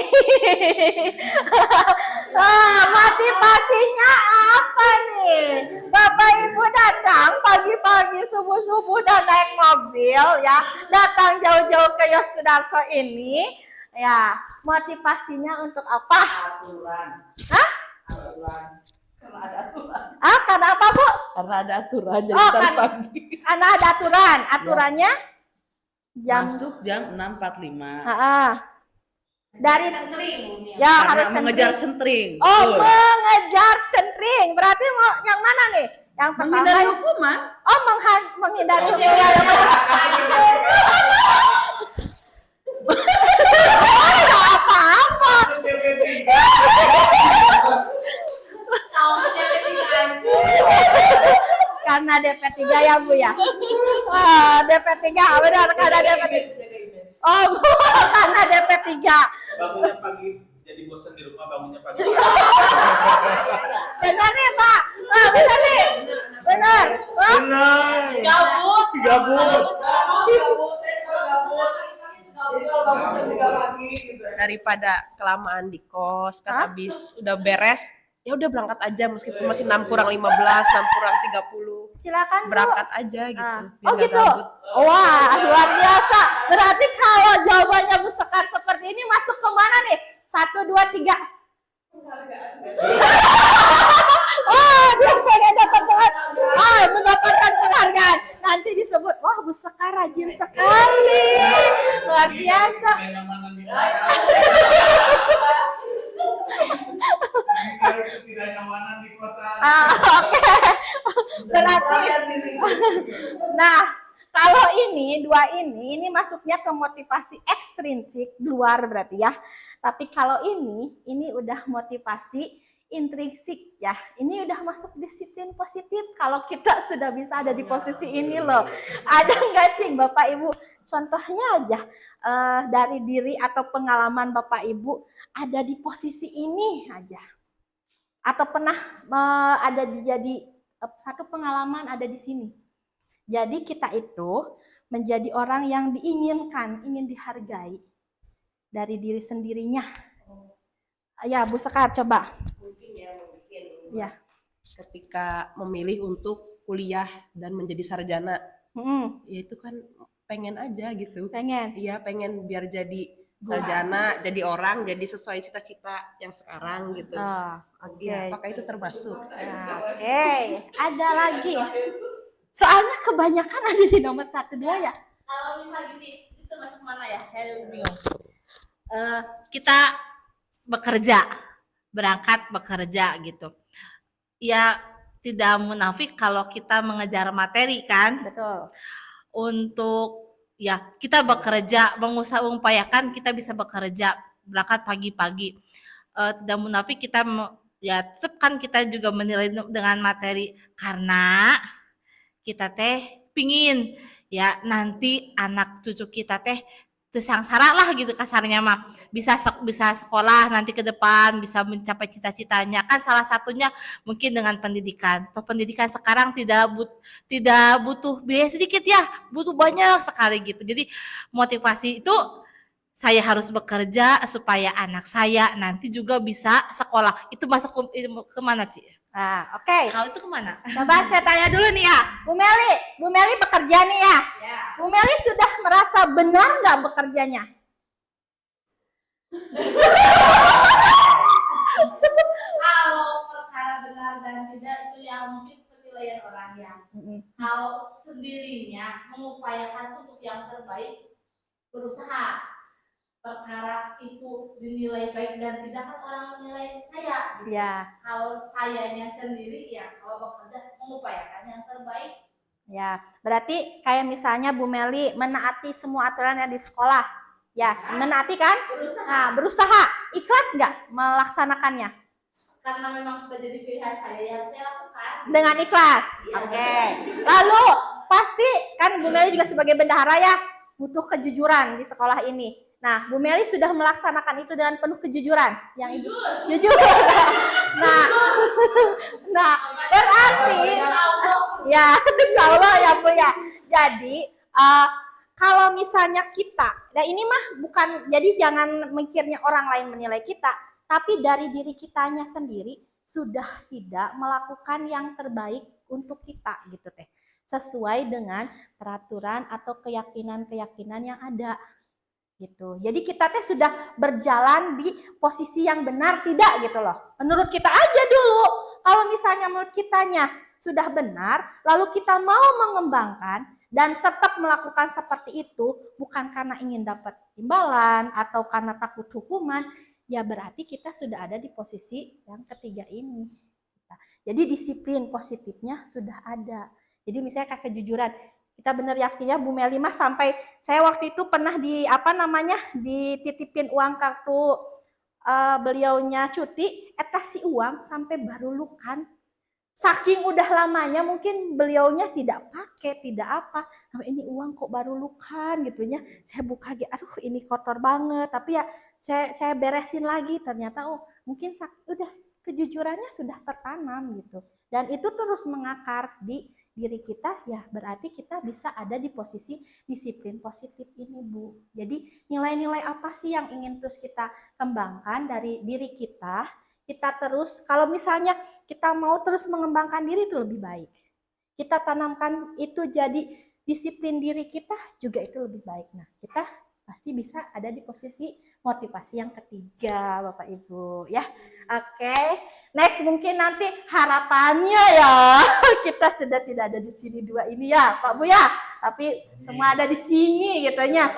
Motivasinya apa nih? Bapak Ibu datang pagi-pagi subuh-subuh dan naik mobil ya. Datang jauh-jauh ke Yos Sudarso ini. Ya, motivasinya untuk apa? Aturan. Hah? Aturan. Karena ada aturan. Karena apa Bu? Karena ada aturan jadi Oh, tadi kan- pagi. Karena ada aturan. Aturannya jam. Masuk jam 6.45. Dari ya Karena harus mengejar centring. centring. Oh, Betul. mengejar centring. Berarti mau yang mana nih? Yang pertama. Menghindari hukuman. Oh, menghindari hukuman. Tidak apa-apa. Karena DP3 ya Bu ya. DP3 benar karena DP3. Oh, karena DP3. Bangunnya pagi jadi bosan di rumah, bangunnya pagi. Benar nih Pak. Benar nih. Benar. Gabut. Daripada kelamaan di kos kan habis udah beres, ya udah berangkat aja meskipun masih 6 kurang 15, 6 kurang 30. Silakan Bu. Berangkat aja gitu. biar Oh nggak gitu. gabut. Wah, luar biasa. Berarti kalau jawabannya Bu Sekar seperti ini masuk ke mana nih? 1, 2, 3. Oh, dia pengen mendapatkan penghargaan. Nanti disebut, wah Bu Sekar rajin sekali. Luar biasa. Oke. Berarti. Nah, kalau ini ini masuknya ke motivasi ekstrinsik luar berarti ya. Tapi kalau ini udah motivasi intrinsik ya. Ini udah masuk disiplin positif kalau kita sudah bisa ada di posisi ini loh. Ada nggak Cing Bapak Ibu? Contohnya aja dari diri atau pengalaman Bapak Ibu ada di posisi ini aja. Atau pernah ada jadi satu pengalaman ada di sini. Jadi kita itu menjadi orang yang diinginkan, ingin dihargai dari diri sendirinya. Ya, Bu Sekar coba. Mungkin Ya. ketika memilih untuk kuliah dan menjadi sarjana, ya itu kan pengen aja gitu. Pengen. Iya, pengen biar jadi sarjana, jadi orang, jadi sesuai cita-cita yang sekarang gitu. Oke. Iya, apakah itu termasuk? Oke. Ada lagi. Soalnya kebanyakan ada di nomor 1, 2 ya. Kalau misal gitu itu masuk mana ya? Saya bingung. Kita bekerja, berangkat bekerja gitu. Ya tidak munafik kalau kita mengejar materi kan. Betul. Untuk ya kita bekerja, mengupayakan kita bisa bekerja, berangkat pagi-pagi. Tidak munafik kita ya tetap kan kita juga menilai dengan materi karena kita teh pingin ya nanti anak cucu kita teh tersangsara lah gitu kasarnya mah bisa sekolah nanti ke depan bisa mencapai cita-citanya kan salah satunya mungkin dengan pendidikan. Toh pendidikan sekarang tidak butuh biaya sedikit ya, butuh banyak sekali gitu. Jadi motivasi itu saya harus bekerja supaya anak saya nanti juga bisa sekolah. Itu masuk ke mana Ci? Nah, oke. Kalau itu kemana? Coba saya tanya dulu nih ya, Bu Meli bekerja nih ya. Bu Meli sudah merasa benar nggak bekerjanya? Kalau perkara benar dan tidak itu yang mungkin penilaian orang ya. Kalau sendirinya mengupayakan untuk yang terbaik, berusaha perkara itu dinilai baik dan tidak kan orang menilai saya. Ya. Kalau sayanya sendiri ya kalau bekerja mengupayakan yang terbaik. Ya, berarti kayak misalnya Bu Meli menaati semua aturan yang di sekolah. Ya, menaati kan? Berusaha. Ikhlas nggak melaksanakannya? Karena memang sudah jadi pilihan saya yang saya lakukan. Dengan ikhlas. Iya. Oke. Lalu pasti kan Bu Meli juga sebagai bendahara ya butuh kejujuran di sekolah ini. Nah, Bu Meli sudah melaksanakan itu dengan penuh kejujuran. Yang jujur. Nah, nah berarti ya, insya Allah ya Bu ya. Jadi kalau misalnya kita, nah ini mah bukan, jadi jangan mikirnya orang lain menilai kita, tapi dari diri kitanya sendiri sudah tidak melakukan yang terbaik untuk kita gitu teh. Sesuai dengan peraturan atau keyakinan-keyakinan yang ada gitu. Jadi kita teh sudah berjalan di posisi yang benar tidak gitu loh. Menurut kita aja dulu. Kalau misalnya menurut kitanya sudah benar, lalu kita mau mengembangkan dan tetap melakukan seperti itu bukan karena ingin dapat imbalan atau karena takut hukuman, ya berarti kita sudah ada di posisi yang ketiga ini. Jadi disiplin positifnya sudah ada. Jadi misalnya kayak kejujuran, kita benar yakinnya Bu Meli mah sampai saya waktu itu pernah dititipin uang kartu beliaunya cuti, si uang sampai baru lukan. Saking udah lamanya mungkin beliaunya tidak pakai, tidak apa. Ini uang kok baru lukan gitunya. Saya buka, aduh ini kotor banget. Tapi ya saya beresin lagi. Ternyata mungkin udah kejujurannya sudah tertanam gitu. Dan itu terus mengakar di diri kita, ya berarti kita bisa ada di posisi disiplin positif ini Bu. Jadi nilai-nilai apa sih yang ingin terus kita kembangkan dari diri kita? Kita terus, kalau misalnya kita mau terus mengembangkan diri itu lebih baik. Kita tanamkan itu jadi disiplin diri kita juga itu lebih baik. Nah, kita pasti bisa ada di posisi motivasi yang ketiga, Bapak Ibu ya. Oke, next mungkin nanti harapannya ya kita sudah tidak ada di sini dua ini ya, Pak Bu ya. Tapi semua ada di sini gitunya.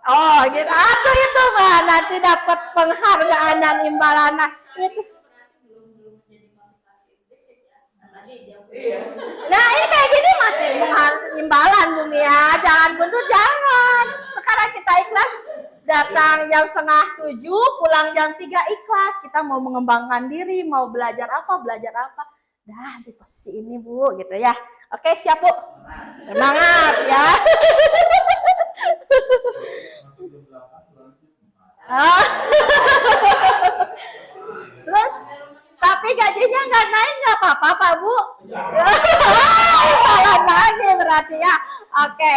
Oh gitu, atau itu mah nanti dapat penghargaan dan imbalan itu. Nah ini kayak gini masih imbalan Bumi ya, jangan mundur jangan. Sekarang kita ikhlas, datang jam 6:30, pulang jam 3 ikhlas. Kita mau mengembangkan diri, mau belajar apa. Dah di posisi ini Bu gitu ya. Oke siap Bu, semangat ya. Terus tapi gajinya nggak naik nggak apa-apa Pak Bu. Salah lagi berarti ya. Oke.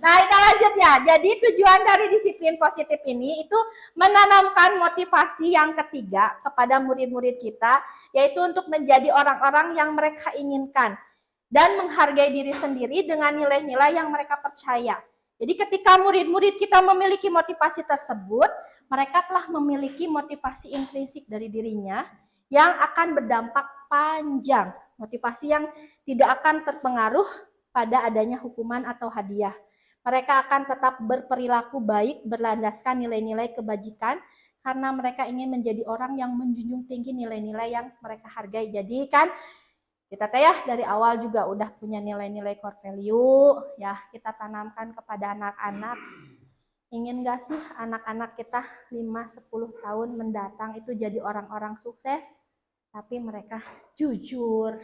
Nah kita lanjut ya. Jadi tujuan dari disiplin positif ini itu menanamkan motivasi yang ketiga kepada murid-murid kita, yaitu untuk menjadi orang-orang yang mereka inginkan dan menghargai diri sendiri dengan nilai-nilai yang mereka percaya. Jadi ketika murid-murid kita memiliki motivasi tersebut, mereka telah memiliki motivasi intrinsik dari dirinya yang akan berdampak panjang. Motivasi yang tidak akan terpengaruh pada adanya hukuman atau hadiah. Mereka akan tetap berperilaku baik berlandaskan nilai-nilai kebajikan karena mereka ingin menjadi orang yang menjunjung tinggi nilai-nilai yang mereka hargai. Jadi kan kita ya dari awal juga udah punya nilai-nilai core value ya, kita tanamkan kepada anak-anak. Ingin gak sih anak-anak kita 5-10 tahun mendatang itu jadi orang-orang sukses, tapi mereka jujur,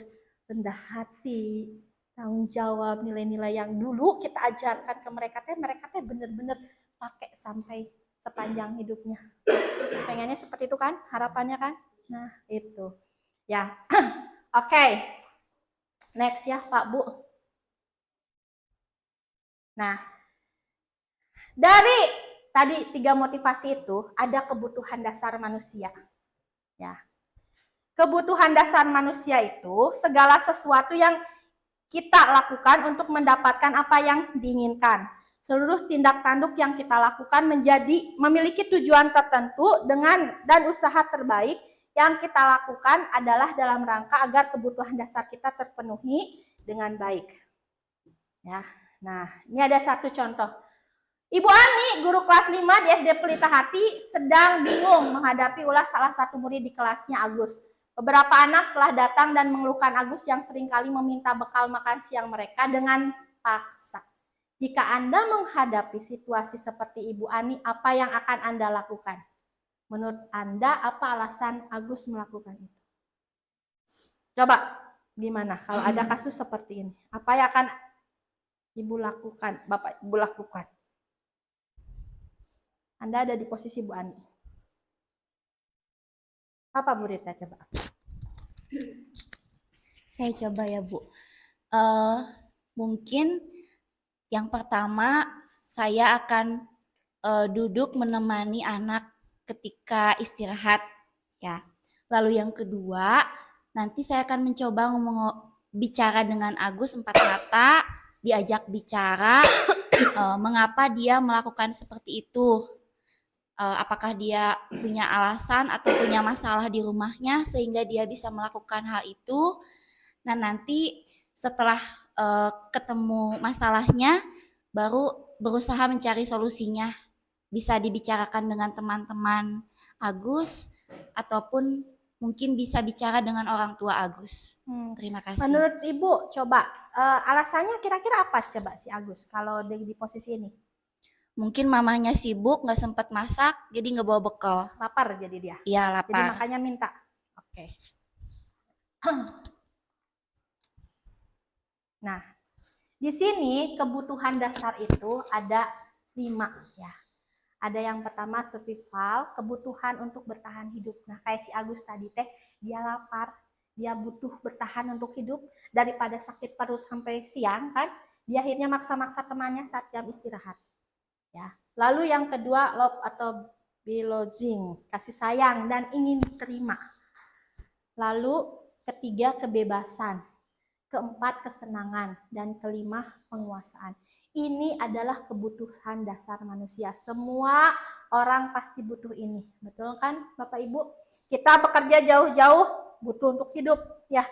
rendah hati, tanggung jawab, nilai-nilai yang dulu kita ajarkan ke mereka teh bener-bener pakai sampai sepanjang hidupnya. Pengennya seperti itu kan, harapannya kan? Nah itu ya. Oke, next ya Pak Bu. Nah, dari tadi 3 motivasi itu ada kebutuhan dasar manusia. Ya. Kebutuhan dasar manusia itu segala sesuatu yang kita lakukan untuk mendapatkan apa yang diinginkan. Seluruh tindak tanduk yang kita lakukan memiliki tujuan tertentu dan usaha terbaik yang kita lakukan adalah dalam rangka agar kebutuhan dasar kita terpenuhi dengan baik. Ya. Nah, ini ada satu contoh. Ibu Ani, guru kelas 5 di SD Pelita Hati, sedang bingung menghadapi ulah salah satu murid di kelasnya, Agus. Beberapa anak telah datang dan mengeluhkan Agus yang seringkali meminta bekal makan siang mereka dengan paksa. Jika Anda menghadapi situasi seperti Ibu Ani, apa yang akan Anda lakukan? Menurut Anda, apa alasan Agus melakukan itu? Coba, Gimana kalau ada kasus seperti ini? Apa yang akan Ibu lakukan, Bapak Ibu lakukan? Anda ada di posisi Bu Ani. Apa Bu Rita coba? Saya coba ya, Bu. Mungkin yang pertama saya akan duduk menemani anak ketika istirahat ya. Lalu yang kedua, nanti saya akan mencoba bicara dengan Agus empat mata, diajak bicara mengapa dia melakukan seperti itu. Apakah dia punya alasan atau punya masalah di rumahnya sehingga dia bisa melakukan hal itu. Nah, nanti setelah ketemu masalahnya, baru berusaha mencari solusinya. Bisa dibicarakan dengan teman-teman Agus, ataupun mungkin bisa bicara dengan orang tua Agus. Terima kasih. Menurut Ibu, coba alasannya kira-kira apa coba si Agus kalau di posisi ini? Mungkin mamanya sibuk, nggak sempat masak, jadi nggak bawa bekal. Lapar jadi dia? Iya, Jadi lapar. makanya minta. Oke. Nah, di sini kebutuhan dasar itu ada 5 ya. Ada yang pertama survival, kebutuhan untuk bertahan hidup. Nah, kayak si Agus tadi teh, dia lapar, dia butuh bertahan untuk hidup daripada sakit perut sampai siang kan. Dia akhirnya maksa-maksa temannya saat jam istirahat. Ya. Lalu yang kedua love atau belonging, kasih sayang dan ingin diterima. Lalu ketiga kebebasan, keempat kesenangan, dan kelima penguasaan. Ini adalah kebutuhan dasar manusia. Semua orang pasti butuh ini. Betul kan Bapak Ibu? Kita bekerja jauh-jauh butuh untuk hidup ya.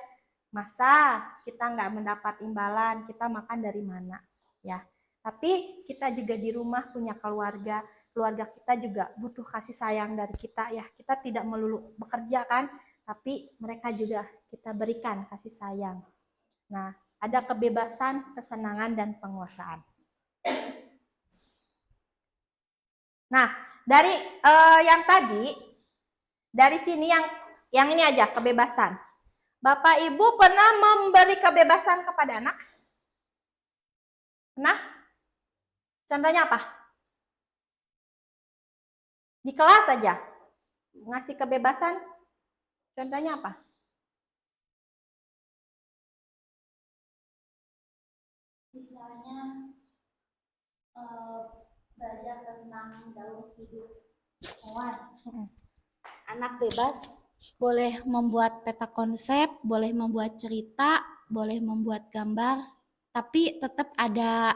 Masa kita nggak mendapat imbalan, kita makan dari mana ya. Tapi kita juga di rumah punya keluarga. Keluarga kita juga butuh kasih sayang dari kita ya. Kita tidak melulu bekerja kan, tapi mereka juga kita berikan kasih sayang. Nah, ada kebebasan, kesenangan, dan penguasaan. Nah, dari yang tadi, dari sini yang ini aja, kebebasan. Bapak Ibu pernah memberi kebebasan kepada anak? Pernah? Contohnya apa? Di kelas aja, ngasih kebebasan, contohnya apa? Misalnya belajar tentang daur hidup hewan. Anak bebas boleh membuat peta konsep, boleh membuat cerita, boleh membuat gambar, tapi tetap ada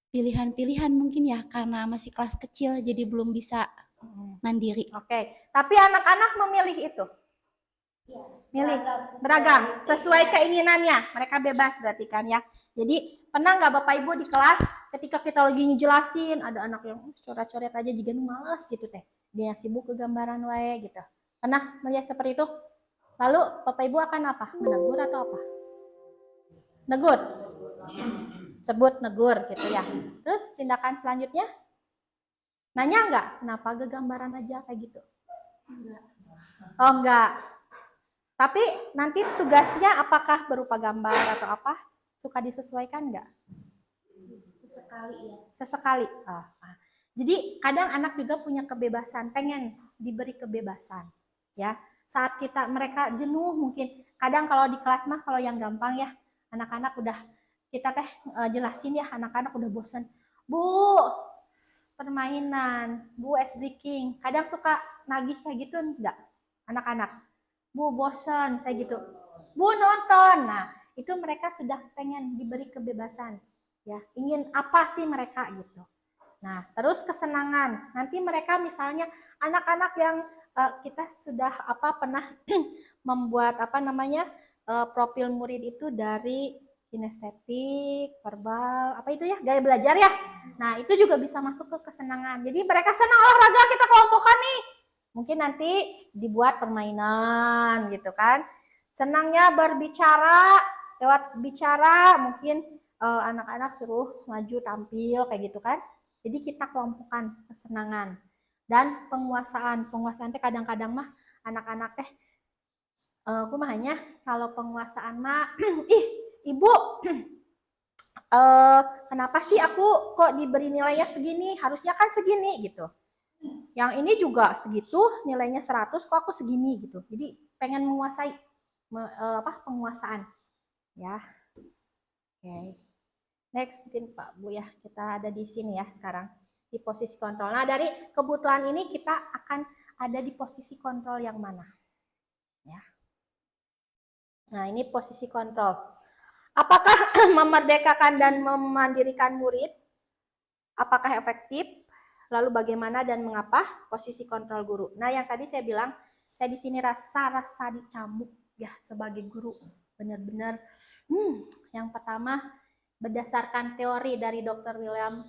pilihan-pilihan mungkin ya karena masih kelas kecil jadi belum bisa mandiri. Oke, tapi anak-anak memilih itu. Milih beragam sesuai keinginannya, mereka bebas berarti kan ya. Jadi pernah nggak Bapak Ibu di kelas ketika kita lagi ngejelasin ada anak yang coret-coret aja juga males gitu teh, dia sibuk ke gambaran wae gitu. Pernah melihat seperti itu? Lalu Bapak Ibu akan apa? Menegur atau apa? Negur, sebut negur gitu ya. Terus tindakan selanjutnya nanya nggak kenapa ke gambaran aja kayak gitu? Oh enggak. Tapi nanti tugasnya apakah berupa gambar atau apa? Suka disesuaikan nggak? Sesekali ya. Sesekali. Jadi kadang anak juga punya kebebasan, pengen diberi kebebasan. Ya, saat mereka jenuh mungkin. Kadang kalau di kelas mah kalau yang gampang ya, anak-anak udah kita jelasin ya, anak-anak udah bosan. Bu, permainan, Bu ice breaking. Kadang suka nagih kayak gitu enggak? Anak-anak. Bu bosan saya gitu. Bu nonton. Nah, itu mereka sudah pengen diberi kebebasan. Ya, ingin apa sih mereka gitu. Nah, terus kesenangan. Nanti mereka misalnya anak-anak yang kita sudah pernah membuat profil murid itu dari kinestetik, verbal, apa itu ya, gaya belajar ya. Nah, itu juga bisa masuk ke kesenangan. Jadi mereka senang olahraga, kita kelompokkan nih. Mungkin nanti dibuat permainan gitu kan. Senangnya berbicara, lewat bicara mungkin anak-anak suruh maju tampil kayak gitu kan. Jadi kita kelompokkan kesenangan dan penguasaan. Penguasaan teh kadang-kadang mah anak-anak teh Kumahanya kalau penguasaan mah, ih ibu, kenapa sih aku kok diberi nilainya segini? Harusnya kan segini gitu. Yang ini juga segitu, nilainya 100, kok aku segini gitu. Jadi pengen menguasai penguasaan. Ya. Oke. Next mungkin Pak Bu ya, kita ada di sini ya sekarang di posisi kontrol. Nah, dari kebutuhan ini kita akan ada di posisi kontrol yang mana? Ya. Nah, ini posisi kontrol. Apakah memerdekakan dan memandirikan murid? Apakah efektif? Lalu bagaimana dan mengapa? Posisi kontrol guru. Nah, yang tadi saya bilang, saya di sini rasa dicambuk ya sebagai guru. Benar-benar yang pertama berdasarkan teori dari Dr. William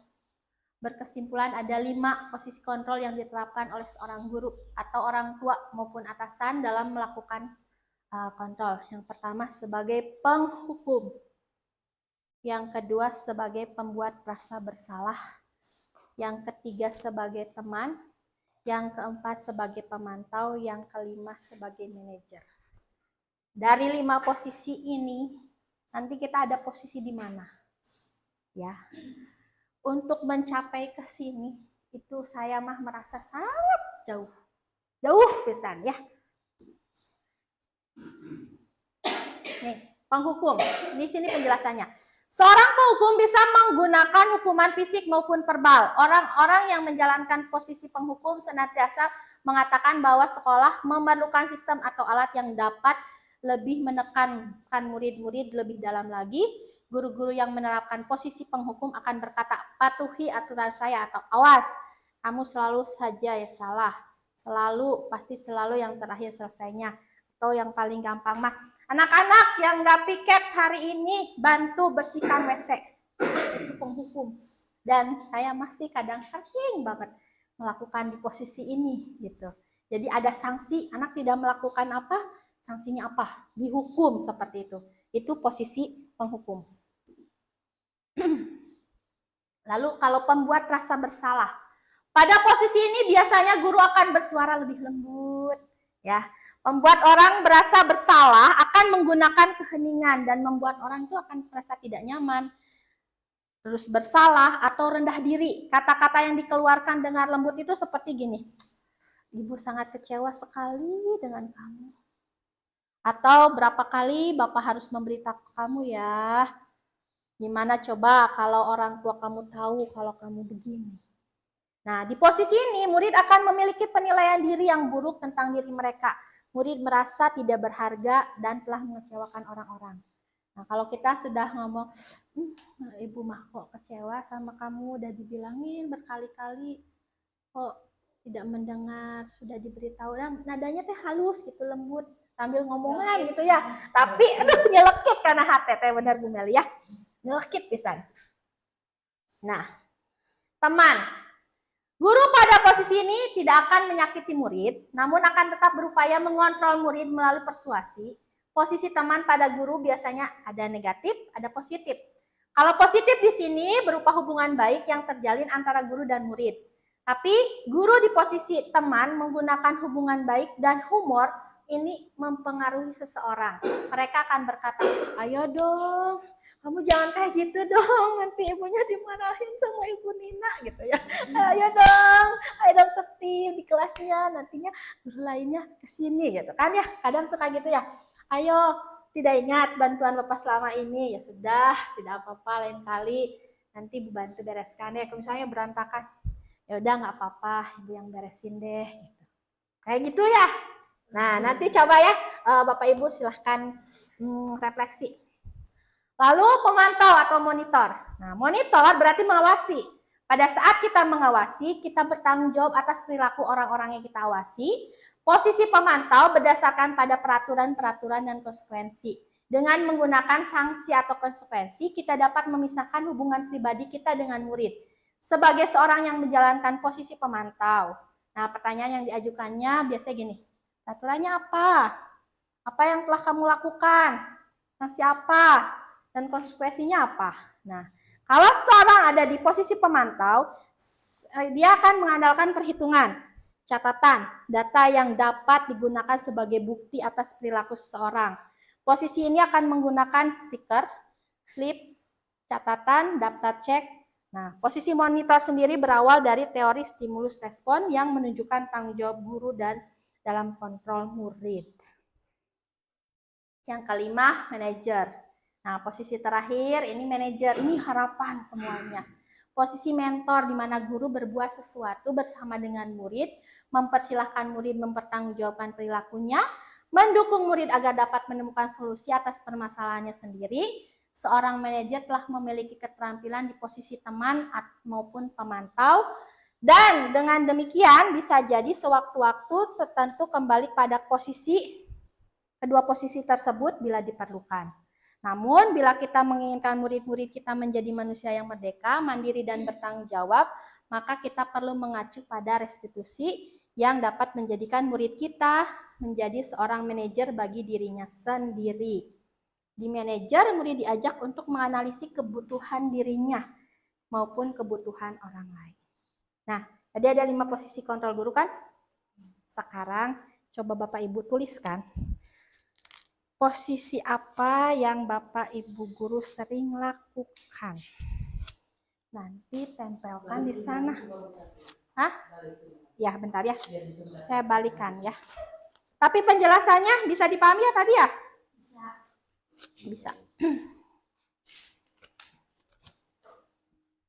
berkesimpulan ada 5 posisi kontrol yang diterapkan oleh seorang guru atau orang tua maupun atasan dalam melakukan kontrol. Yang pertama sebagai penghukum, yang kedua sebagai pembuat rasa bersalah, yang ketiga sebagai teman, yang keempat sebagai pemantau, yang kelima sebagai manajer. Dari 5 posisi ini nanti kita ada posisi di mana? Ya. Untuk mencapai ke sini itu saya mah merasa sangat jauh. Jauh pisan ya. Nih, penghukum. Di sini penjelasannya. Seorang penghukum bisa menggunakan hukuman fisik maupun verbal. Orang-orang yang menjalankan posisi penghukum senantiasa mengatakan bahwa sekolah memerlukan sistem atau alat yang dapat lebih menekankan murid-murid lebih dalam lagi. Guru-guru yang menerapkan posisi penghukum akan berkata, patuhi aturan saya atau awas, kamu selalu saja ya salah. Selalu, pasti selalu yang terakhir selesainya. Atau yang paling gampang mah, anak-anak yang nggak piket hari ini bantu bersihkan WC. Itu penghukum. Dan saya masih kadang sering banget melakukan di posisi ini gitu. Jadi ada sanksi, anak tidak melakukan apa, sanksinya apa? Dihukum seperti itu. Itu posisi penghukum. Lalu kalau pembuat rasa bersalah. Pada posisi ini biasanya guru akan bersuara lebih lembut, ya. Membuat orang berasa bersalah akan menggunakan keheningan dan membuat orang itu akan merasa tidak nyaman. Terus bersalah atau rendah diri. Kata-kata yang dikeluarkan dengan lembut itu seperti gini. Ibu sangat kecewa sekali dengan kamu. Atau berapa kali Bapak harus memberitahu kamu ya. Gimana coba kalau orang tua kamu tahu kalau kamu begini. Nah, di posisi ini murid akan memiliki penilaian diri yang buruk tentang diri mereka. Murid merasa tidak berharga dan telah mengecewakan orang-orang. Nah, kalau kita sudah ngomong, ibu mah kok kecewa sama kamu, udah dibilangin berkali-kali, kok tidak mendengar, sudah diberitahu, nadanya teh halus gitu, lembut, sambil ngomongan gitu ya. Tapi aduh nyelekit karena hati teh benar Bu Meli ya. Nyelekit pisan. Nah, teman, guru pada posisi ini tidak akan menyakiti murid, namun akan tetap berupaya mengontrol murid melalui persuasi. Posisi teman pada guru biasanya ada negatif, ada positif. Kalau positif di sini berupa hubungan baik yang terjalin antara guru dan murid. Tapi guru di posisi teman menggunakan hubungan baik dan humor ini mempengaruhi seseorang. Mereka akan berkata, ayo dong, kamu jangan kayak gitu dong, nanti ibunya dimarahin sama Ibu Nina gitu ya. Ayo dong tertib di kelasnya, nantinya guru lainnya kesini gitu kan ya. Kadang suka gitu ya. Ayo, tidak ingat bantuan Bapak selama ini, ya sudah, tidak apa-apa, lain kali nanti Ibu bantu bereskan ya. Kalau misalnya berantakan, ya udah nggak apa-apa, Ibu yang beresin deh. Gitu. Kayak gitu ya. Nah, nanti coba ya, Bapak Ibu silahkan refleksi. Lalu pemantau atau monitor. Nah, monitor berarti mengawasi. Pada saat kita mengawasi, kita bertanggung jawab atas perilaku orang-orang yang kita awasi. Posisi pemantau berdasarkan pada peraturan-peraturan dan konsekuensi. Dengan menggunakan sanksi atau konsekuensi, kita dapat memisahkan hubungan pribadi kita dengan murid. Sebagai seorang yang menjalankan posisi pemantau. Nah, pertanyaan yang diajukannya biasanya gini. Aturannya apa? Apa yang telah kamu lakukan? Sanksi apa? Dan konsekuensinya apa? Nah, kalau seorang ada di posisi pemantau, dia akan mengandalkan perhitungan. Catatan, data yang dapat digunakan sebagai bukti atas perilaku seseorang. Posisi ini akan menggunakan stiker, slip, catatan, daftar cek. Nah, posisi monitor sendiri berawal dari teori stimulus respon yang menunjukkan tanggung jawab guru dan dalam kontrol murid. Yang kelima, manajer. Nah, posisi terakhir ini manajer, ini harapan semuanya. Posisi mentor di mana guru berbuat sesuatu bersama dengan murid, mempersilahkan murid mempertanggungjawabkan perilakunya, mendukung murid agar dapat menemukan solusi atas permasalahannya sendiri. Seorang manajer telah memiliki keterampilan di posisi teman maupun pemantau, dan dengan demikian bisa jadi sewaktu-waktu tertentu kembali pada kedua posisi tersebut bila diperlukan. Namun, bila kita menginginkan murid-murid kita menjadi manusia yang merdeka, mandiri, dan bertanggung jawab, maka kita perlu mengacu pada restitusi yang dapat menjadikan murid kita menjadi seorang manajer bagi dirinya sendiri. Di manajer, murid diajak untuk menganalisis kebutuhan dirinya maupun kebutuhan orang lain. Nah, tadi ada 5 posisi kontrol guru kan? Sekarang coba Bapak Ibu tuliskan. Posisi apa yang Bapak Ibu guru sering lakukan? Nanti tempelkan di sana. Hah? Ya, bentar ya. Saya balikan ya. Tapi penjelasannya bisa dipahami ya tadi ya? Bisa.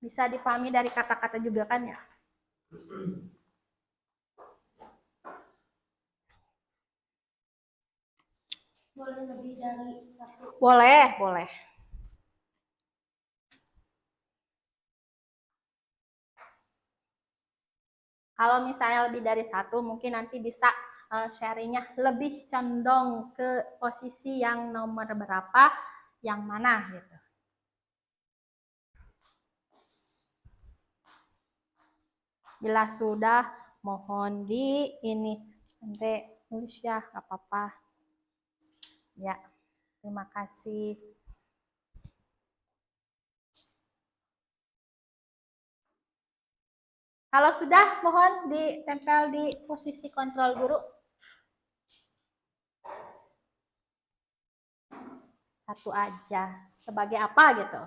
Bisa dipahami dari kata-kata juga kan ya? Boleh lebih dari satu. Boleh, boleh. Kalau misalnya lebih dari satu, mungkin nanti bisa sharingnya lebih condong ke posisi yang nomor berapa, yang mana gitu. Bila sudah, mohon ini nanti tulis ya, nggak apa-apa. Ya, terima kasih. Kalau sudah, mohon ditempel di posisi kontrol guru. Satu aja, sebagai apa gitu?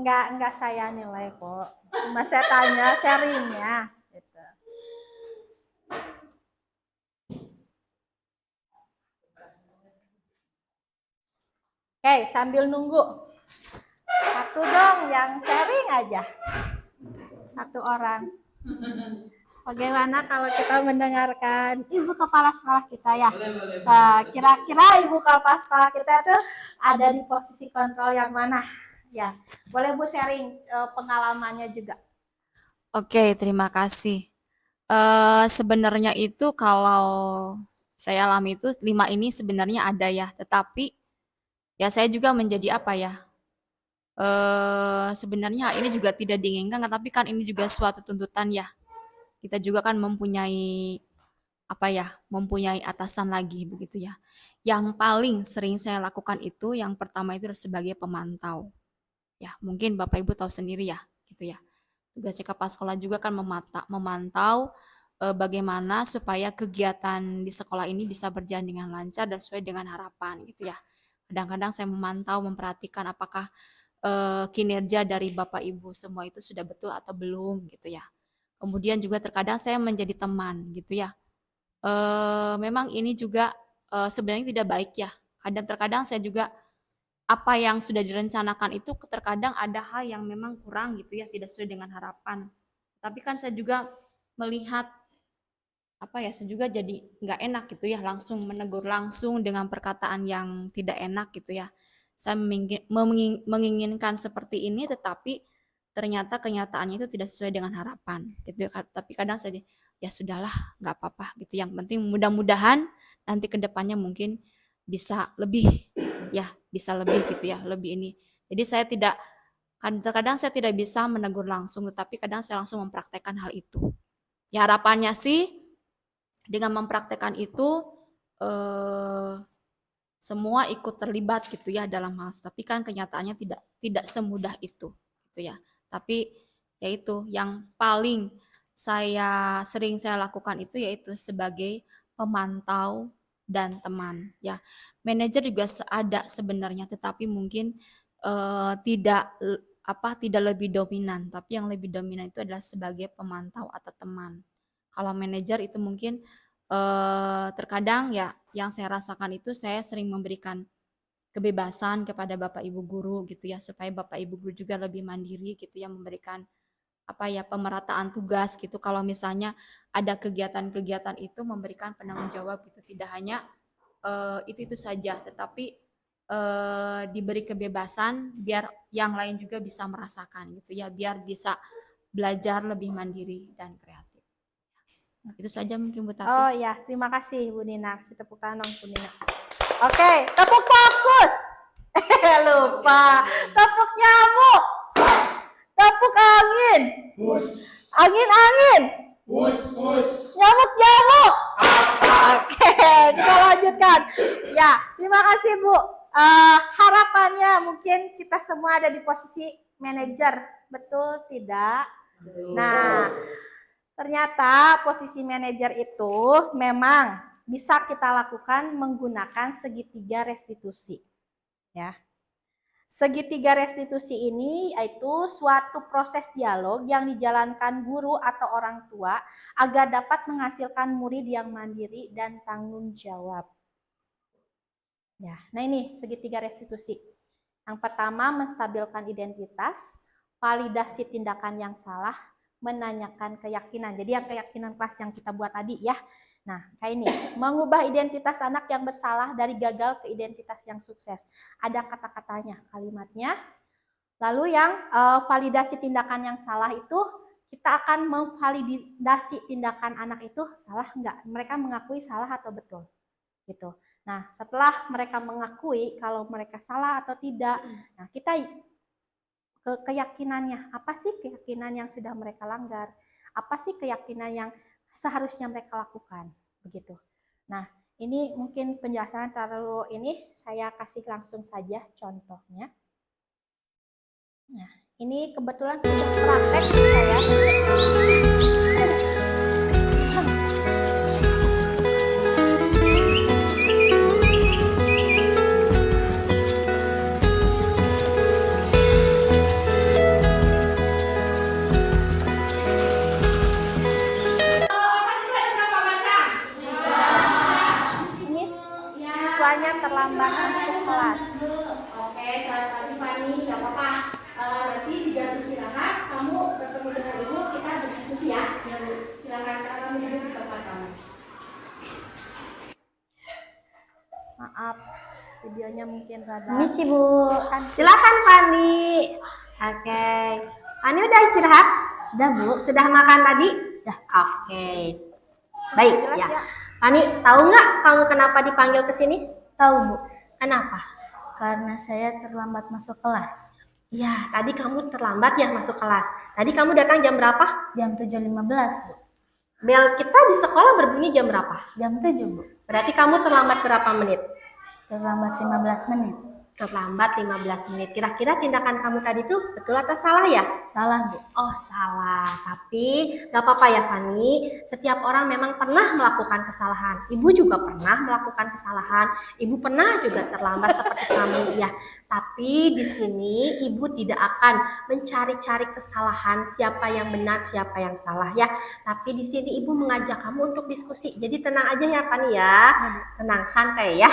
Enggak saya nilai kok. Cuma saya tanya sharingnya gitu. Oke, sambil nunggu. Satu dong yang sharing aja. Satu orang. Bagaimana kalau kita mendengarkan Ibu Kepala Sekolah kita ya? Nah, kira-kira Ibu Kepala Sekolah kita tuh ada di posisi kontrol yang mana? Ya, boleh Bu sharing pengalamannya juga. Oke, terima kasih. Sebenarnya itu kalau saya alami itu 5 ini sebenarnya ada ya, tetapi ya saya juga menjadi apa ya? Sebenarnya ini juga tidak diinginkan, tapi kan ini juga suatu tuntutan ya. Kita juga kan mempunyai apa ya? Mempunyai atasan lagi begitu ya. Yang paling sering saya lakukan itu yang pertama itu sebagai pemantau. Ya, mungkin Bapak Ibu tahu sendiri ya, gitu ya. Tugasnya kepala sekolah juga kan memantau bagaimana supaya kegiatan di sekolah ini bisa berjalan dengan lancar dan sesuai dengan harapan gitu ya. Kadang-kadang saya memantau, memperhatikan apakah kinerja dari Bapak Ibu semua itu sudah betul atau belum gitu ya. Kemudian juga terkadang saya menjadi teman gitu ya. Memang ini juga sebenarnya tidak baik ya. Terkadang saya juga apa yang sudah direncanakan itu terkadang ada hal yang memang kurang gitu ya, tidak sesuai dengan harapan. Tapi kan saya juga melihat apa ya, saya juga jadi nggak enak gitu ya, langsung menegur langsung dengan perkataan yang tidak enak gitu ya. Saya menginginkan seperti ini, tetapi ternyata kenyataannya itu tidak sesuai dengan harapan gitu ya. Tapi kadang saya ya sudahlah, nggak apa-apa gitu. Yang penting mudah-mudahan nanti ke depannya mungkin bisa lebih ya bisa lebih gitu ya, lebih ini. Jadi saya tidak terkadang saya tidak bisa menegur langsung, tetapi kadang saya langsung mempraktekkan hal itu. Ya harapannya sih dengan mempraktekkan itu semua ikut terlibat gitu ya dalam hal, tapi kan kenyataannya tidak semudah itu gitu ya. Tapi yaitu yang paling sering saya lakukan itu yaitu sebagai pemantau dan teman ya. Manajer juga ada sebenarnya, tetapi mungkin tidak lebih dominan, tapi yang lebih dominan itu adalah sebagai pemantau atau teman. Kalau manajer itu mungkin terkadang ya yang saya rasakan itu saya sering memberikan kebebasan kepada Bapak Ibu guru gitu ya, supaya Bapak Ibu guru juga lebih mandiri gitu ya, memberikan pemerataan tugas gitu. Kalau misalnya ada kegiatan-kegiatan itu memberikan penanggung jawab gitu, tidak hanya itu saja, tetapi diberi kebebasan biar yang lain juga bisa merasakan gitu ya, biar bisa belajar lebih mandiri dan kreatif. Itu saja mungkin Bu Tati. Oh ya, terima kasih Bu Nina. Kasih tepuk tangan dong Bu Nina. Oke, tepuk fokus. Lupa. Tepuk nyamuk. Tepuk angin. Angin-angin. Nyamuk-nyamuk. Oke, kita lanjutkan. Ya, terima kasih Bu. Harapannya mungkin kita semua ada di posisi manajer. Betul tidak? Nah, ternyata posisi manajer itu memang bisa kita lakukan menggunakan segitiga restitusi. Ya. Segitiga restitusi ini yaitu suatu proses dialog yang dijalankan guru atau orang tua agar dapat menghasilkan murid yang mandiri dan tanggung jawab. Ya, nah ini segitiga restitusi. Yang pertama, menstabilkan identitas, validasi tindakan yang salah, menanyakan keyakinan. Jadi yang keyakinan kelas yang kita buat tadi ya. Nah, kayak ini, mengubah identitas anak yang bersalah dari gagal ke identitas yang sukses. Ada kata-katanya, kalimatnya. Lalu yang validasi tindakan yang salah itu, kita akan memvalidasi tindakan anak itu salah enggak. Mereka mengakui salah atau betul. Gitu. Nah, setelah mereka mengakui kalau mereka salah atau tidak, nah kita keyakinannya, apa sih keyakinan yang sudah mereka langgar? Apa sih keyakinan yang seharusnya mereka lakukan? Begitu. Nah, ini mungkin penjelasan terlalu ini saya kasih langsung saja contohnya. Nah, ini kebetulan sudah praktek saya. Terlambat masuk kelas. Oke, selamat pagi Fani, nggak apa-apa. Nanti di jam istirahat kamu bertemu dengan ibu, kita berdiskusi ya. Ya Bu, silakan sekarang duduk di tempat kamu. Maaf, videonya mungkin rada. Permisi Bu. Silakan Fani. Oke, Fani udah istirahat? Sudah Bu. Sudah makan tadi? Sudah. Oke, baik ya. Fani, tahu nggak kamu kenapa dipanggil ke sini? Tahu Bu. Kenapa? Karena saya terlambat masuk kelas. Ya, tadi kamu terlambat ya masuk kelas. Tadi kamu datang jam berapa? Jam 7.15 Bu. Bel kita di sekolah berbunyi jam berapa? Jam 7 Bu. Berarti kamu terlambat berapa menit? Terlambat 15 menit. Terlambat 15 menit. Kira-kira tindakan kamu tadi tuh betul atau salah ya? Salah Bu. Oh salah, tapi gak apa-apa ya Fani. Setiap orang memang pernah melakukan kesalahan. Ibu juga pernah melakukan kesalahan. Ibu pernah juga terlambat seperti kamu ya. Tapi di sini ibu tidak akan mencari-cari kesalahan siapa yang benar, siapa yang salah ya. Tapi di sini ibu mengajak kamu untuk diskusi. Jadi tenang aja ya Fani ya. Tenang, santai ya.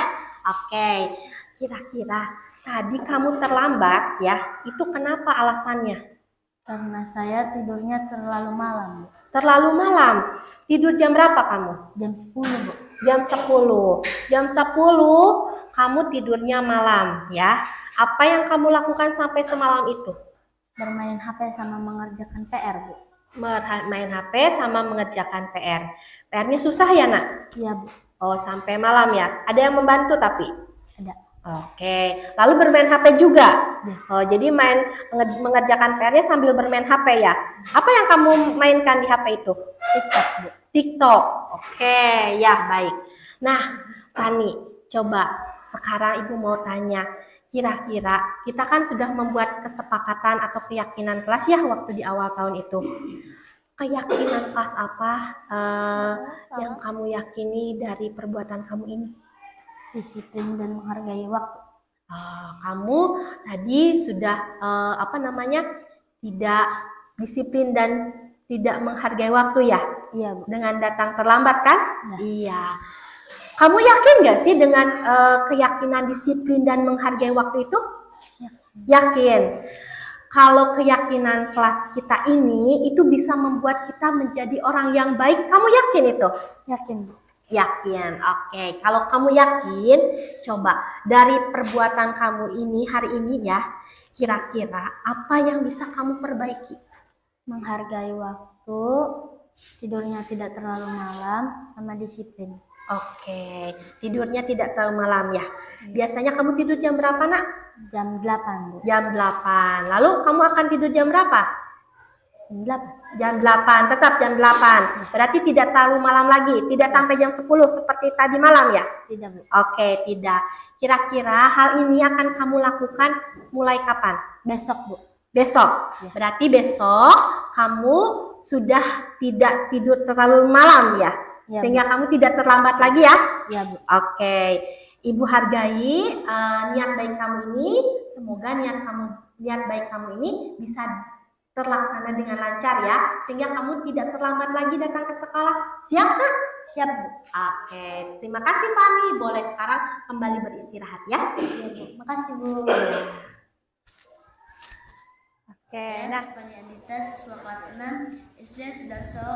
Oke. Kira-kira tadi kamu terlambat ya, itu kenapa alasannya? Karena saya tidurnya terlalu malam Bu. Terlalu malam? Tidur jam berapa kamu? Jam 10 Bu. Jam 10. Jam 10 kamu tidurnya malam ya. Apa yang kamu lakukan sampai semalam itu? Bermain HP sama mengerjakan PR Bu. Bermain HP sama mengerjakan PR. PR-nya susah ya nak? Iya Bu. Oh sampai malam ya. Ada yang membantu tapi? Ada. Oke, lalu bermain HP juga. Oh, jadi mengerjakan PR-nya sambil bermain HP ya. Apa yang kamu mainkan di HP itu? TikTok, Bu. TikTok. Oke, ya baik. Nah, Fani, coba sekarang Ibu mau tanya, kira-kira kita kan sudah membuat kesepakatan atau keyakinan kelas ya waktu di awal tahun itu. Keyakinan kelas apa yang kamu yakini dari perbuatan kamu ini? Disiplin dan menghargai waktu. Kamu tadi sudah tidak disiplin dan tidak menghargai waktu ya? Iya, Bu. Dengan datang terlambat kan? Ya. Iya. Kamu yakin nggak sih dengan keyakinan disiplin dan menghargai waktu itu? Yakin. Kalau keyakinan kelas kita ini itu bisa membuat kita menjadi orang yang baik, kamu yakin itu? Yakin, Bu. Yakin. Oke. Kalau kamu yakin, coba dari perbuatan kamu ini hari ini ya, kira-kira apa yang bisa kamu perbaiki? Menghargai waktu, tidurnya tidak terlalu malam, sama disiplin. Oke, tidurnya tidak terlalu malam ya. Biasanya kamu tidur jam berapa, Nak? Jam 8, Bu. Jam 8. Lalu kamu akan tidur jam berapa? Jam 8. Jam 8, tetap jam 8. Berarti tidak terlalu malam lagi, tidak sampai jam 10 seperti tadi malam ya? Tidak, Bu. Oke, tidak. Kira-kira hal ini akan kamu lakukan mulai kapan? Besok, Bu. Besok. Ya. Berarti besok kamu sudah tidak tidur terlalu malam ya? Ya, Sehingga kamu tidak terlambat lagi ya? Ya, Bu. Oke. Ibu hargai niat baik kamu ini. Semoga niat baik kamu ini bisa terlaksana dengan lancar ya, sehingga kamu tidak terlambat lagi datang ke sekolah. Siap, Nak? Siap, Bu. Oke, terima kasih Fani. Boleh sekarang kembali beristirahat ya. Ya, Bu. Makasih, Bu. Oke, nah Anita, siswa kelas 6 SD Sudarso.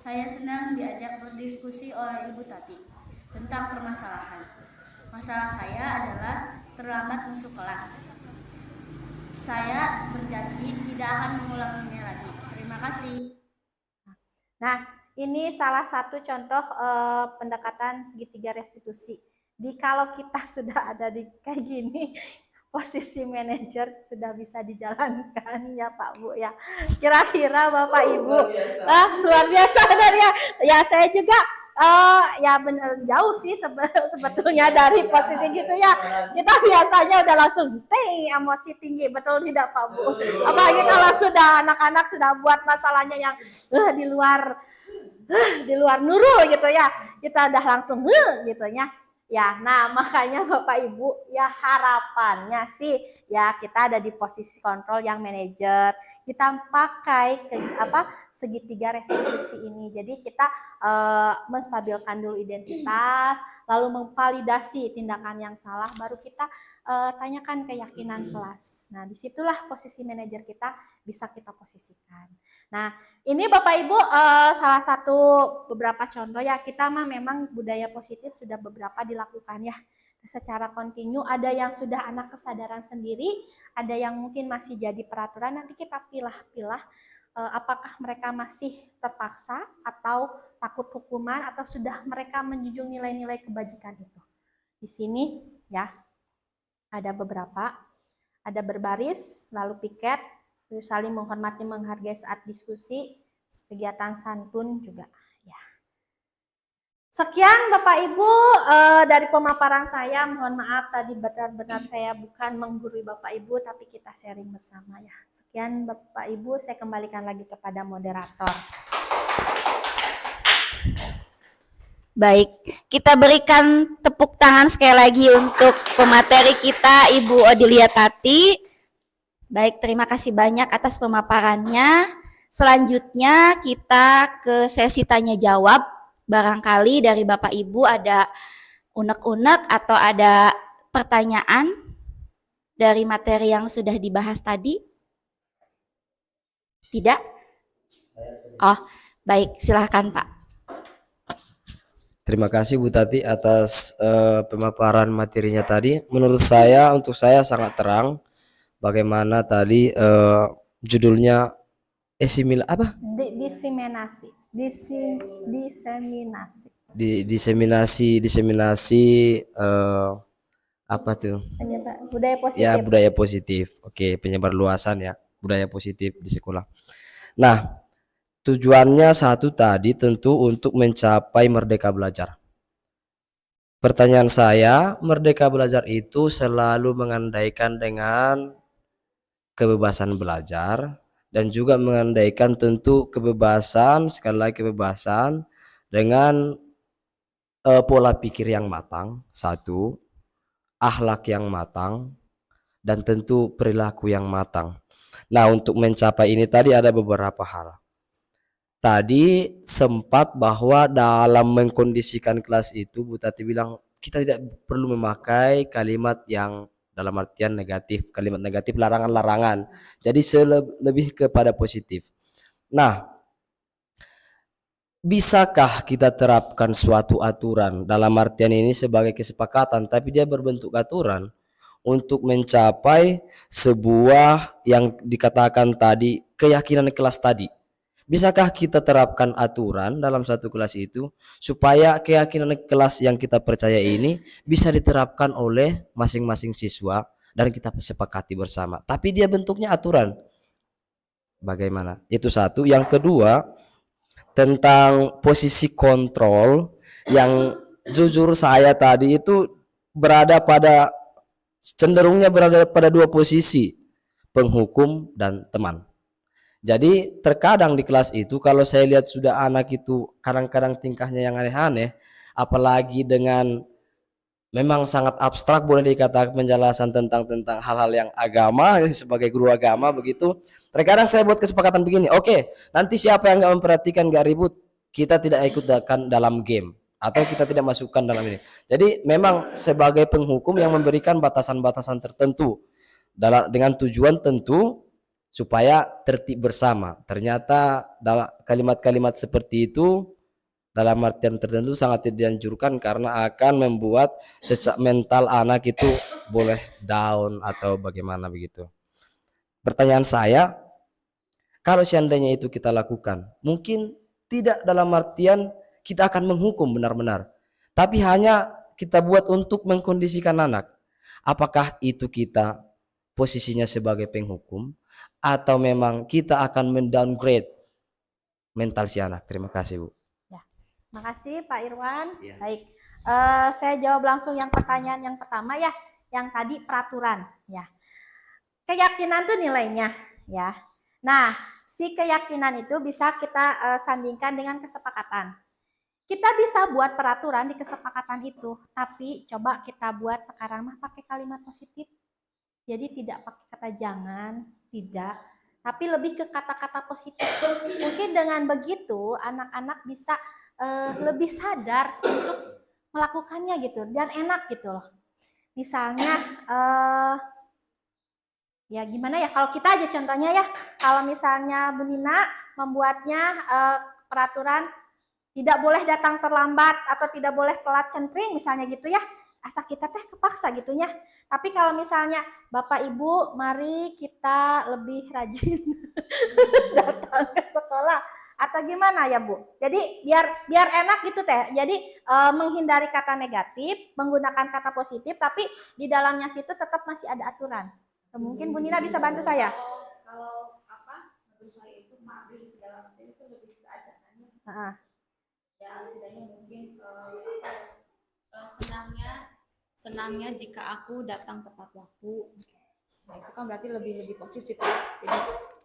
Saya senang diajak berdiskusi oleh Ibu Tati tentang permasalahan. Masalah saya adalah terlambat masuk kelas. Saya berjanji tidak akan mengulanginya lagi. Terima kasih. Nah, ini salah satu contoh pendekatan segitiga restitusi. Kalau kita sudah ada di kayak gini, posisi manajer sudah bisa dijalankan ya Pak Bu ya. Kira-kira Bapak Ibu luar biasa benar ya. Ya saya juga ya benar jauh sih sebetulnya dari posisi gitu ya. Kita biasanya udah langsung emosi tinggi, betul tidak Pak Bu? Apalagi kalau sudah anak-anak sudah buat masalahnya yang di luar nurul gitu ya. Kita udah langsung gitu ya. Ya, nah makanya Bapak Ibu ya harapannya sih ya kita ada di posisi kontrol yang manajer. Kita pakai segitiga restitusi ini. Jadi kita menstabilkan dulu identitas, lalu memvalidasi tindakan yang salah, baru kita tanyakan keyakinan kelas. Nah, disitulah posisi manajer kita bisa kita posisikan. Nah, ini Bapak Ibu salah satu beberapa contoh ya, kita mah memang budaya positif sudah beberapa dilakukan ya secara kontinu. Ada yang sudah anak kesadaran sendiri, ada yang mungkin masih jadi peraturan. Nanti kita pilah-pilah apakah mereka masih terpaksa atau takut hukuman atau sudah mereka menjunjung nilai-nilai kebajikan itu. Di sini ya ada beberapa, ada berbaris, lalu piket, saling menghormati, menghargai saat diskusi, kegiatan santun juga. Ya. Sekian Bapak Ibu dari pemaparan saya. Mohon maaf tadi benar-benar saya bukan menggurui Bapak Ibu, tapi kita sharing bersama ya. Sekian Bapak Ibu, saya kembalikan lagi kepada moderator. Baik, kita berikan tepuk tangan sekali lagi untuk pemateri kita Ibu Odilia Tati. Baik, terima kasih banyak atas pemaparannya. Selanjutnya kita ke sesi tanya jawab. Barangkali dari Bapak Ibu ada unek-unek atau ada pertanyaan dari materi yang sudah dibahas tadi? Tidak? Oh, baik, silahkan Pak. Terima kasih Bu Tati atas pemaparan materinya tadi. Menurut saya, untuk saya sangat terang. Bagaimana tadi judulnya Diseminasi. Apa tuh? Budaya positif. Ya, budaya positif. Oke, penyebar luasan ya, budaya positif di sekolah. Nah, tujuannya satu tadi tentu untuk mencapai merdeka belajar. Pertanyaan saya, merdeka belajar itu selalu mengandaikan dengan kebebasan belajar dan juga mengandaikan tentu kebebasan, sekali lagi kebebasan dengan pola pikir yang matang, satu, akhlak yang matang, dan tentu perilaku yang matang. Nah, untuk mencapai ini tadi ada beberapa hal. Tadi sempat bahwa dalam mengkondisikan kelas itu Bu Tati bilang kita tidak perlu memakai kalimat yang dalam artian negatif, kalimat negatif, larangan-larangan. Jadi lebih kepada positif. Nah, bisakah kita terapkan suatu aturan dalam artian ini sebagai kesepakatan, tapi dia berbentuk aturan untuk mencapai sebuah yang dikatakan tadi keyakinan kelas tadi? Bisakah kita terapkan aturan dalam satu kelas itu supaya keyakinan kelas yang kita percaya ini bisa diterapkan oleh masing-masing siswa dan kita sepakati bersama, tapi dia bentuknya aturan? Bagaimana? Itu satu. Yang kedua, tentang posisi kontrol yang jujur saya tadi itu cenderungnya berada pada dua posisi, penghukum dan teman. Jadi terkadang di kelas itu kalau saya lihat sudah anak itu kadang-kadang tingkahnya yang aneh-aneh, apalagi dengan memang sangat abstrak boleh dikatakan penjelasan tentang hal-hal yang agama sebagai guru agama begitu. Terkadang saya buat kesepakatan begini, oke, nanti siapa yang nggak memperhatikan, nggak ribut, kita tidak ikutkan dalam game atau kita tidak masukkan dalam ini. Jadi memang sebagai penghukum yang memberikan batasan-batasan tertentu dengan tujuan tentu supaya tertib bersama. Ternyata dalam kalimat-kalimat seperti itu dalam artian tertentu sangat tidak dianjurkan karena akan membuat mental anak itu boleh down atau bagaimana begitu. Pertanyaan saya, kalau seandainya itu kita lakukan, mungkin tidak dalam artian kita akan menghukum benar-benar, tapi hanya kita buat untuk mengkondisikan anak. Apakah itu kita posisinya sebagai penghukum atau memang kita akan mendowngrade mental si anak? Terima kasih, Bu. Ya, makasih Pak Irwan. Ya. Baik, saya jawab langsung yang pertanyaan yang pertama ya, yang tadi peraturan ya. Keyakinan tuh nilainya ya. Nah, si keyakinan itu bisa kita sandingkan dengan kesepakatan. Kita bisa buat peraturan di kesepakatan itu, tapi coba kita buat sekarang mah pakai kalimat positif. Jadi tidak pakai kata jangan, tidak, tapi lebih ke kata-kata positif. Mungkin dengan begitu anak-anak bisa lebih sadar untuk melakukannya gitu dan enak gitu loh. Misalnya ya gimana ya, kalau kita aja contohnya ya, kalau misalnya Bu Nina membuatnya peraturan tidak boleh datang terlambat atau tidak boleh telat centring misalnya gitu ya, asa kita teh kepaksa gitunya. Tapi kalau misalnya Bapak Ibu mari kita lebih rajin datang ke sekolah atau gimana ya Bu, jadi biar enak gitu teh. Jadi menghindari kata negatif, menggunakan kata positif, tapi di dalamnya situ tetap masih ada aturan. Mungkin Bu Nina bisa bantu saya. Kalau apa menurut saya itu mari segala macam itu lebih ke ajakannya. Ya setidaknya mungkin senangnya jika aku datang tepat waktu. Nah, itu kan berarti lebih positif ya. Jadi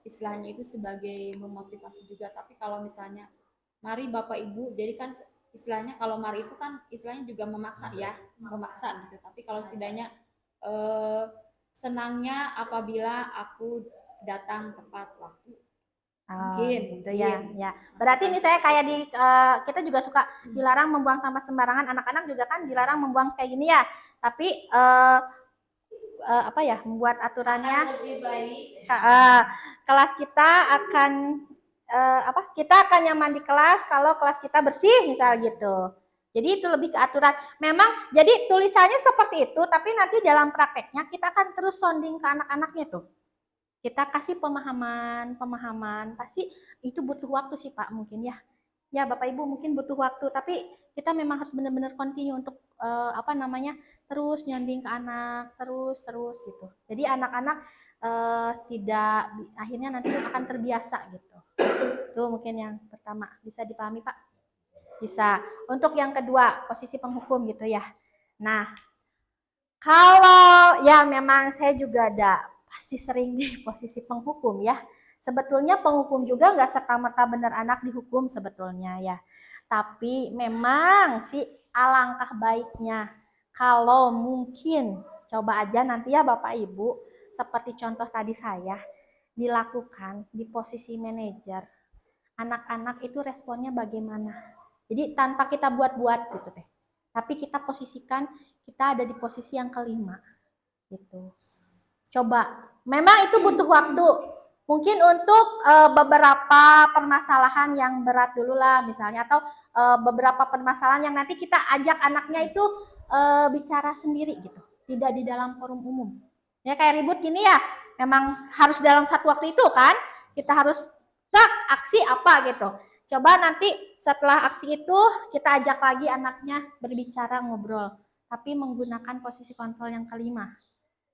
istilahnya itu sebagai memotivasi juga. Tapi kalau misalnya mari Bapak Ibu, jadi kan istilahnya kalau mari itu kan istilahnya juga memaksa ya, memaksa gitu. Tapi kalau setidaknya senangnya apabila aku datang tepat waktu. Mungkin gitu ya. Berarti ini saya kayak di kita juga suka dilarang membuang sampah sembarangan, anak-anak juga kan dilarang membuang kayak gini ya. Tapi apa ya, membuat aturannya lebih baik. Kelas kita akan kita akan nyaman di kelas kalau kelas kita bersih misal gitu. Jadi itu lebih ke aturan. Memang jadi tulisannya seperti itu, tapi nanti dalam prakteknya kita akan terus sounding ke anak-anaknya tuh. Kita kasih pemahaman, pasti itu butuh waktu sih Pak mungkin ya. Ya, Bapak Ibu mungkin butuh waktu, tapi kita memang harus benar-benar continue untuk terus nyonding ke anak, terus gitu. Jadi anak-anak tidak akhirnya nanti akan terbiasa gitu. Itu mungkin yang pertama. Bisa dipahami, Pak? Bisa. Untuk yang kedua, posisi penghukum gitu ya. Nah, kalau ya memang saya juga ada pasti sering di posisi penghukum ya. Sebetulnya penghukum juga nggak serta-merta benar anak dihukum sebetulnya ya. Tapi memang sih alangkah baiknya kalau mungkin coba aja nanti ya Bapak Ibu seperti contoh tadi saya dilakukan di posisi manajer. Anak-anak itu responnya bagaimana? Jadi tanpa kita buat-buat gitu teh. Tapi kita posisikan kita ada di posisi yang kelima gitu. Coba, memang itu butuh waktu. Mungkin untuk beberapa permasalahan yang berat dulu lah misalnya atau beberapa permasalahan yang nanti kita ajak anaknya itu bicara sendiri gitu, tidak di dalam forum umum. Ya kayak ribut gini ya, memang harus dalam satu waktu itu kan, kita harus tak aksi apa gitu. Coba nanti setelah aksi itu kita ajak lagi anaknya berbicara ngobrol, tapi menggunakan posisi kontrol yang kelima.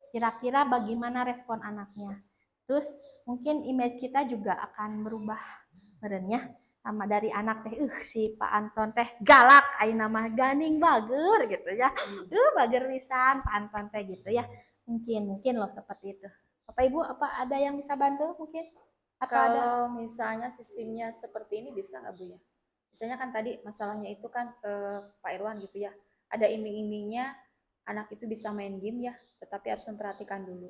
Kira-kira bagaimana respon anaknya. Terus mungkin image kita juga akan berubah badannya sama dari anak teh si Pak Anton teh galak ayeuna mah ganing bager gitu ya. Bager pisan Pak Anton teh gitu ya. Mungkin loh seperti itu. Bapak Ibu apa ada yang bisa bantu mungkin? Atau ada Kalau misalnya sistemnya seperti ini bisa nggak Bu ya? Misalnya kan tadi masalahnya itu kan Pak Irwan gitu ya, ada iming-imingnya anak itu bisa main game ya, tetapi harus memperhatikan dulu.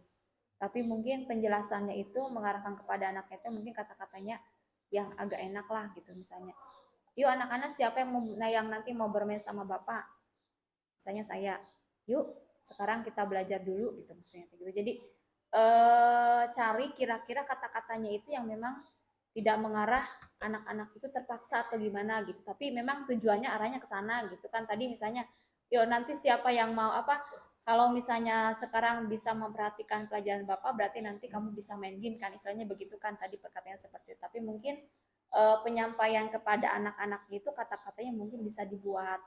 Tapi mungkin penjelasannya itu mengarahkan kepada anaknya itu mungkin kata-katanya yang agak enak lah gitu misalnya. Yuk anak-anak siapa yang nanti mau bermain sama Bapak? Misalnya saya, yuk sekarang kita belajar dulu gitu maksudnya gitu. Jadi cari kira-kira kata-katanya itu yang memang tidak mengarah anak-anak itu terpaksa atau gimana gitu, tapi memang tujuannya arahnya ke sana gitu kan. Tadi misalnya yuk nanti siapa yang mau apa, kalau misalnya sekarang bisa memperhatikan pelajaran Bapak berarti nanti kamu bisa main game kan, istilahnya begitu kan tadi perkataannya seperti itu. Tapi mungkin penyampaian kepada anak-anak itu kata-katanya mungkin bisa dibuat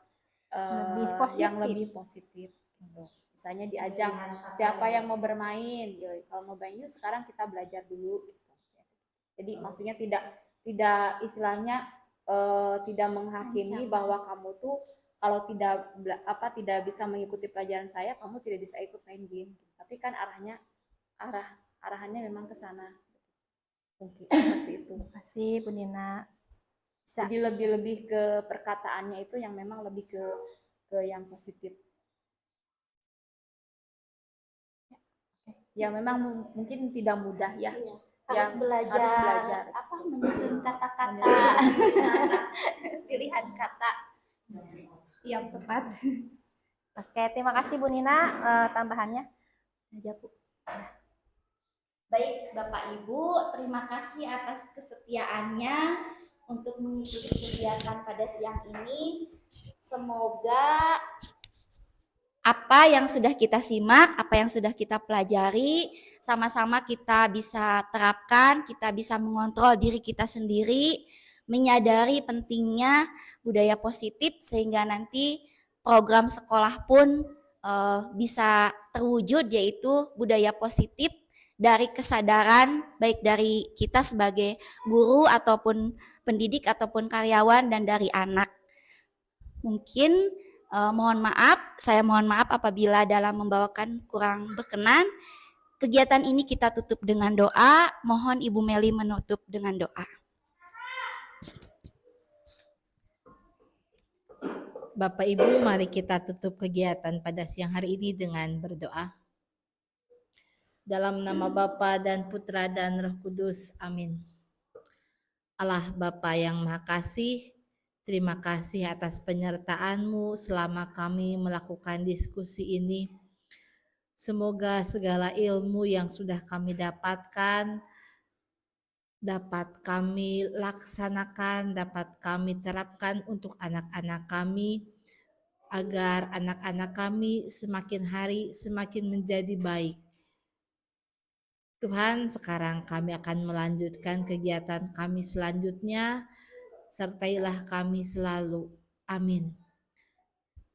lebih positif. yang lebih positif gitu. Misalnya diajak siapa yang mau bermain, yoi, kalau mau bermain yuk sekarang kita belajar dulu gitu. Jadi maksudnya tidak istilahnya tidak menghakimi bahwa kamu tuh kalau tidak bisa mengikuti pelajaran saya, kamu tidak bisa ikut main game. Tapi kan arahannya memang ke sana. Mungkin seperti itu. Terima kasih Bu Nina. Bisa. Jadi lebih ke perkataannya itu yang memang lebih ke yang positif. Ya memang mungkin tidak mudah ya. Harus belajar apa menyusun kata-kata, pilihan kata yang tepat. Oke, terima kasih Bu Nina tambahannya. Aja Bu. Baik Bapak Ibu, terima kasih atas kesetiaannya untuk mengikuti kegiatan pada siang ini. Semoga apa yang sudah kita simak, apa yang sudah kita pelajari, sama-sama kita bisa terapkan, kita bisa mengontrol diri kita sendiri, menyadari pentingnya budaya positif sehingga nanti program sekolah pun bisa terwujud, yaitu budaya positif dari kesadaran baik dari kita sebagai guru ataupun pendidik ataupun karyawan dan dari anak. Mungkin saya mohon maaf apabila dalam membawakan kurang berkenan. Kegiatan ini kita tutup dengan doa. Mohon Ibu Meli menutup dengan doa. Bapak Ibu, mari kita tutup kegiatan pada siang hari ini dengan berdoa. Dalam nama Bapa dan Putra dan Roh Kudus. Amin. Allah Bapa yang Maha Kasih, terima kasih atas penyertaan-Mu selama kami melakukan diskusi ini. Semoga segala ilmu yang sudah kami dapatkan dapat kami laksanakan, dapat kami terapkan untuk anak-anak kami, agar anak-anak kami semakin hari semakin menjadi baik. Tuhan, sekarang kami akan melanjutkan kegiatan kami selanjutnya. sertailah kami selalu. Amin.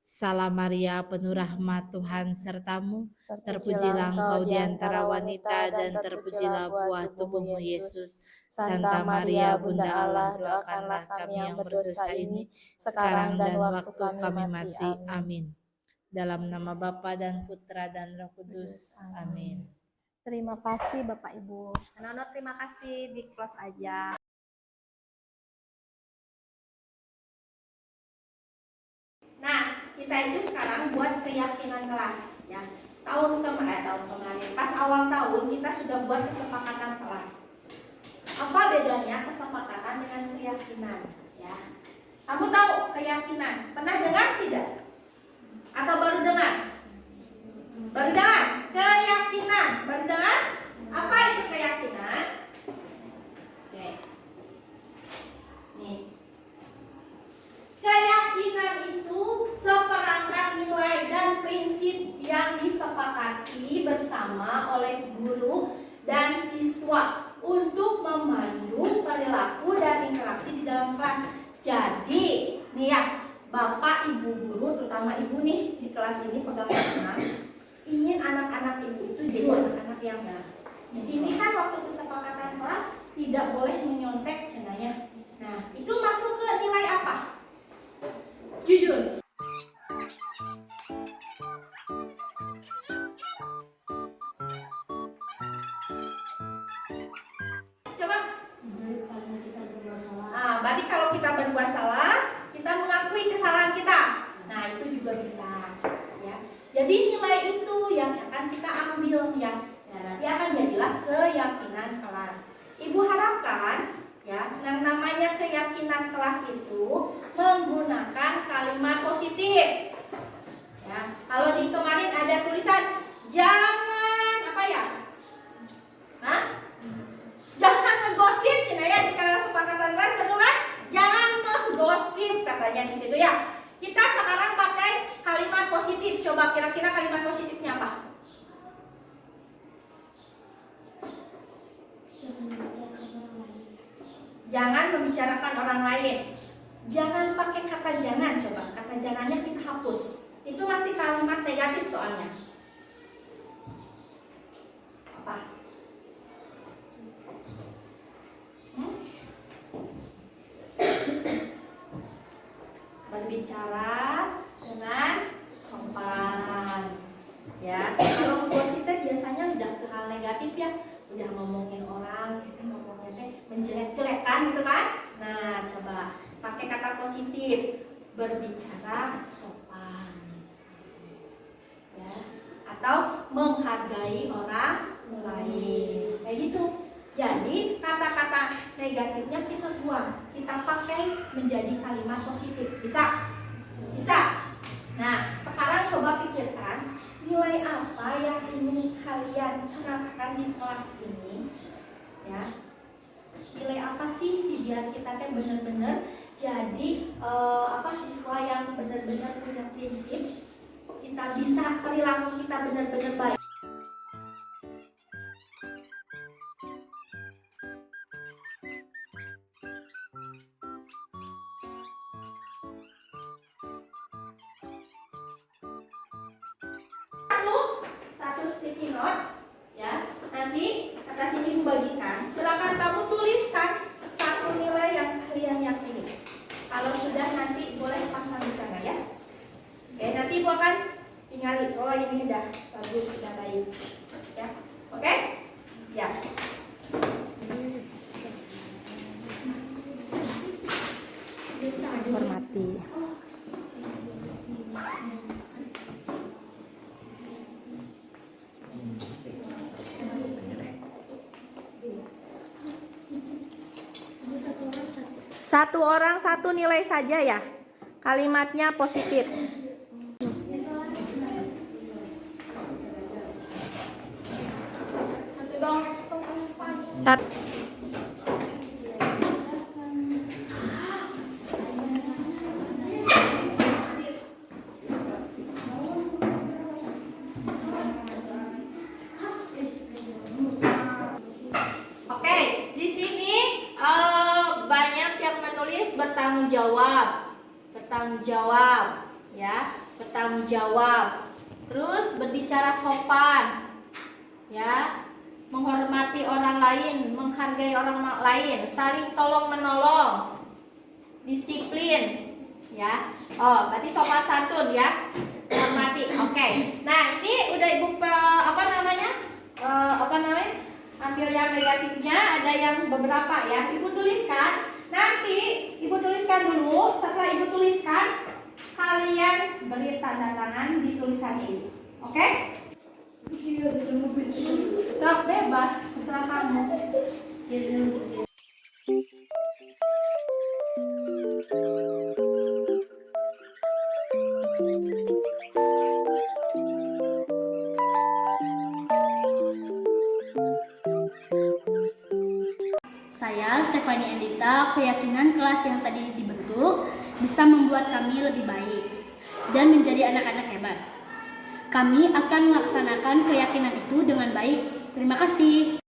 Salam Maria, penuh rahmat, Tuhan sertamu. Terpujilah engkau di antara wanita dan terpujilah buah tubuhmu Yesus. Santa Maria, Bunda Allah, doakanlah kami yang berdosa ini, sekarang dan waktu kami mati. Amin. Dalam nama Bapa dan Putra dan Roh Kudus. Amin. Terima kasih Bapak Ibu. Anak-anak terima kasih, di close aja. Nah, kita itu sekarang buat keyakinan kelas ya. Tahun kemarin, pas awal tahun kita sudah buat kesepakatan kelas. Apa bedanya kesepakatan dengan keyakinan ya? Kamu tahu keyakinan? Pernah dengar tidak? Atau baru dengar? Baru dengar? Keyakinan, baru dengar? Apa itu keyakinan? Oke. Nih. Keyakinan itu seperangkat nilai dan prinsip yang disepakati bersama oleh guru dan siswa untuk memandu perilaku dan interaksi di dalam kelas. Jadi, nih ya, Bapak, Ibu guru, terutama Ibu nih di kelas ini pegang tangan, ingin anak-anak Ibu itu jadi anak-anak yang baik. Di sini kan waktu kesepakatan kelas tidak boleh menyontek cenanya. Nah, itu masuk ke nilai apa? Jujur. Coba. Berarti kalau kita berbuat salah, kita mengakui kesalahan kita. Nah, itu juga bisa, ya. Jadi nilai itu yang akan kita ambil ya. Nah, nanti akan jadilah keyakinan kelas. Ibu harapkan ya, yang namanya keyakinan kelas itu menggunakan kalimat positif. Ya, kalau di kemarin ada tulisan jangan apa ya? Hah? Jangan ngegosip, cina ya di kesepakatan kelas betul kan? Jangan menggosip katanya di situ ya. Kita sekarang pakai kalimat positif. Coba kira-kira kalimat positifnya apa? Jangan membicarakan orang lain. Jangan pakai kata jangan, coba. Kata jangannya kita hapus. Itu masih kalimat negatif soalnya. Apa? Berbicara dengan sopan. Ya, kalau menggosipnya biasanya udah ke hal negatif ya. Udah ngomongin orang, kita ngomongnya menjelek-jelekan gitu kan. Nah, coba pakai kata positif, berbicara sopan ya, atau menghargai orang lain kayak gitu. Jadi kata-kata negatifnya kita buang, kita pakai menjadi kalimat positif. Bisa? Bisa. Nah, sekarang coba pikirkan nilai apa yang ingin kalian terapkan di kelas ini ya. Nilai apa sih biar kita kan benar-benar jadi siswa yang benar-benar punya prinsip, kita bisa perilaku kita benar-benar baik. Satu sticky note ya, nanti atas ini Ibu bagikan. Silakan kamu tuliskan satu nilai yang kalian yakini. Kalau sudah nanti boleh pasang di sana ya. Oke, nanti Ibu akan tinggalin. Oh, ini udah bagus, sudah baik. Ya, oke? Ya. Hormati. Satu orang satu nilai saja ya. Kalimatnya positif. Satu. Oke, di sini banyak yang menulis bertanya bertanggung jawab, ya, bertanggung jawab. Terus berbicara sopan, ya, menghormati orang lain, menghargai orang lain, saling tolong menolong, disiplin, ya. Oh, berarti sopan santun ya, menghormati. Oke. Nah, ini udah ibu ambil yang negatifnya, ada yang beberapa ya. Ibu tuliskan. Nanti ibu tuliskan dulu. Setelah ibu tuliskan, kalian beri tanda tangan di tulisan ini. Oke? Sok, bebas, terserah kamu. Saya, Stefani Endita, keyakinan kelas yang tadi dibentuk bisa membuat kami lebih baik dan menjadi anak-anak hebat. Kami akan melaksanakan keyakinan itu dengan baik. Terima kasih.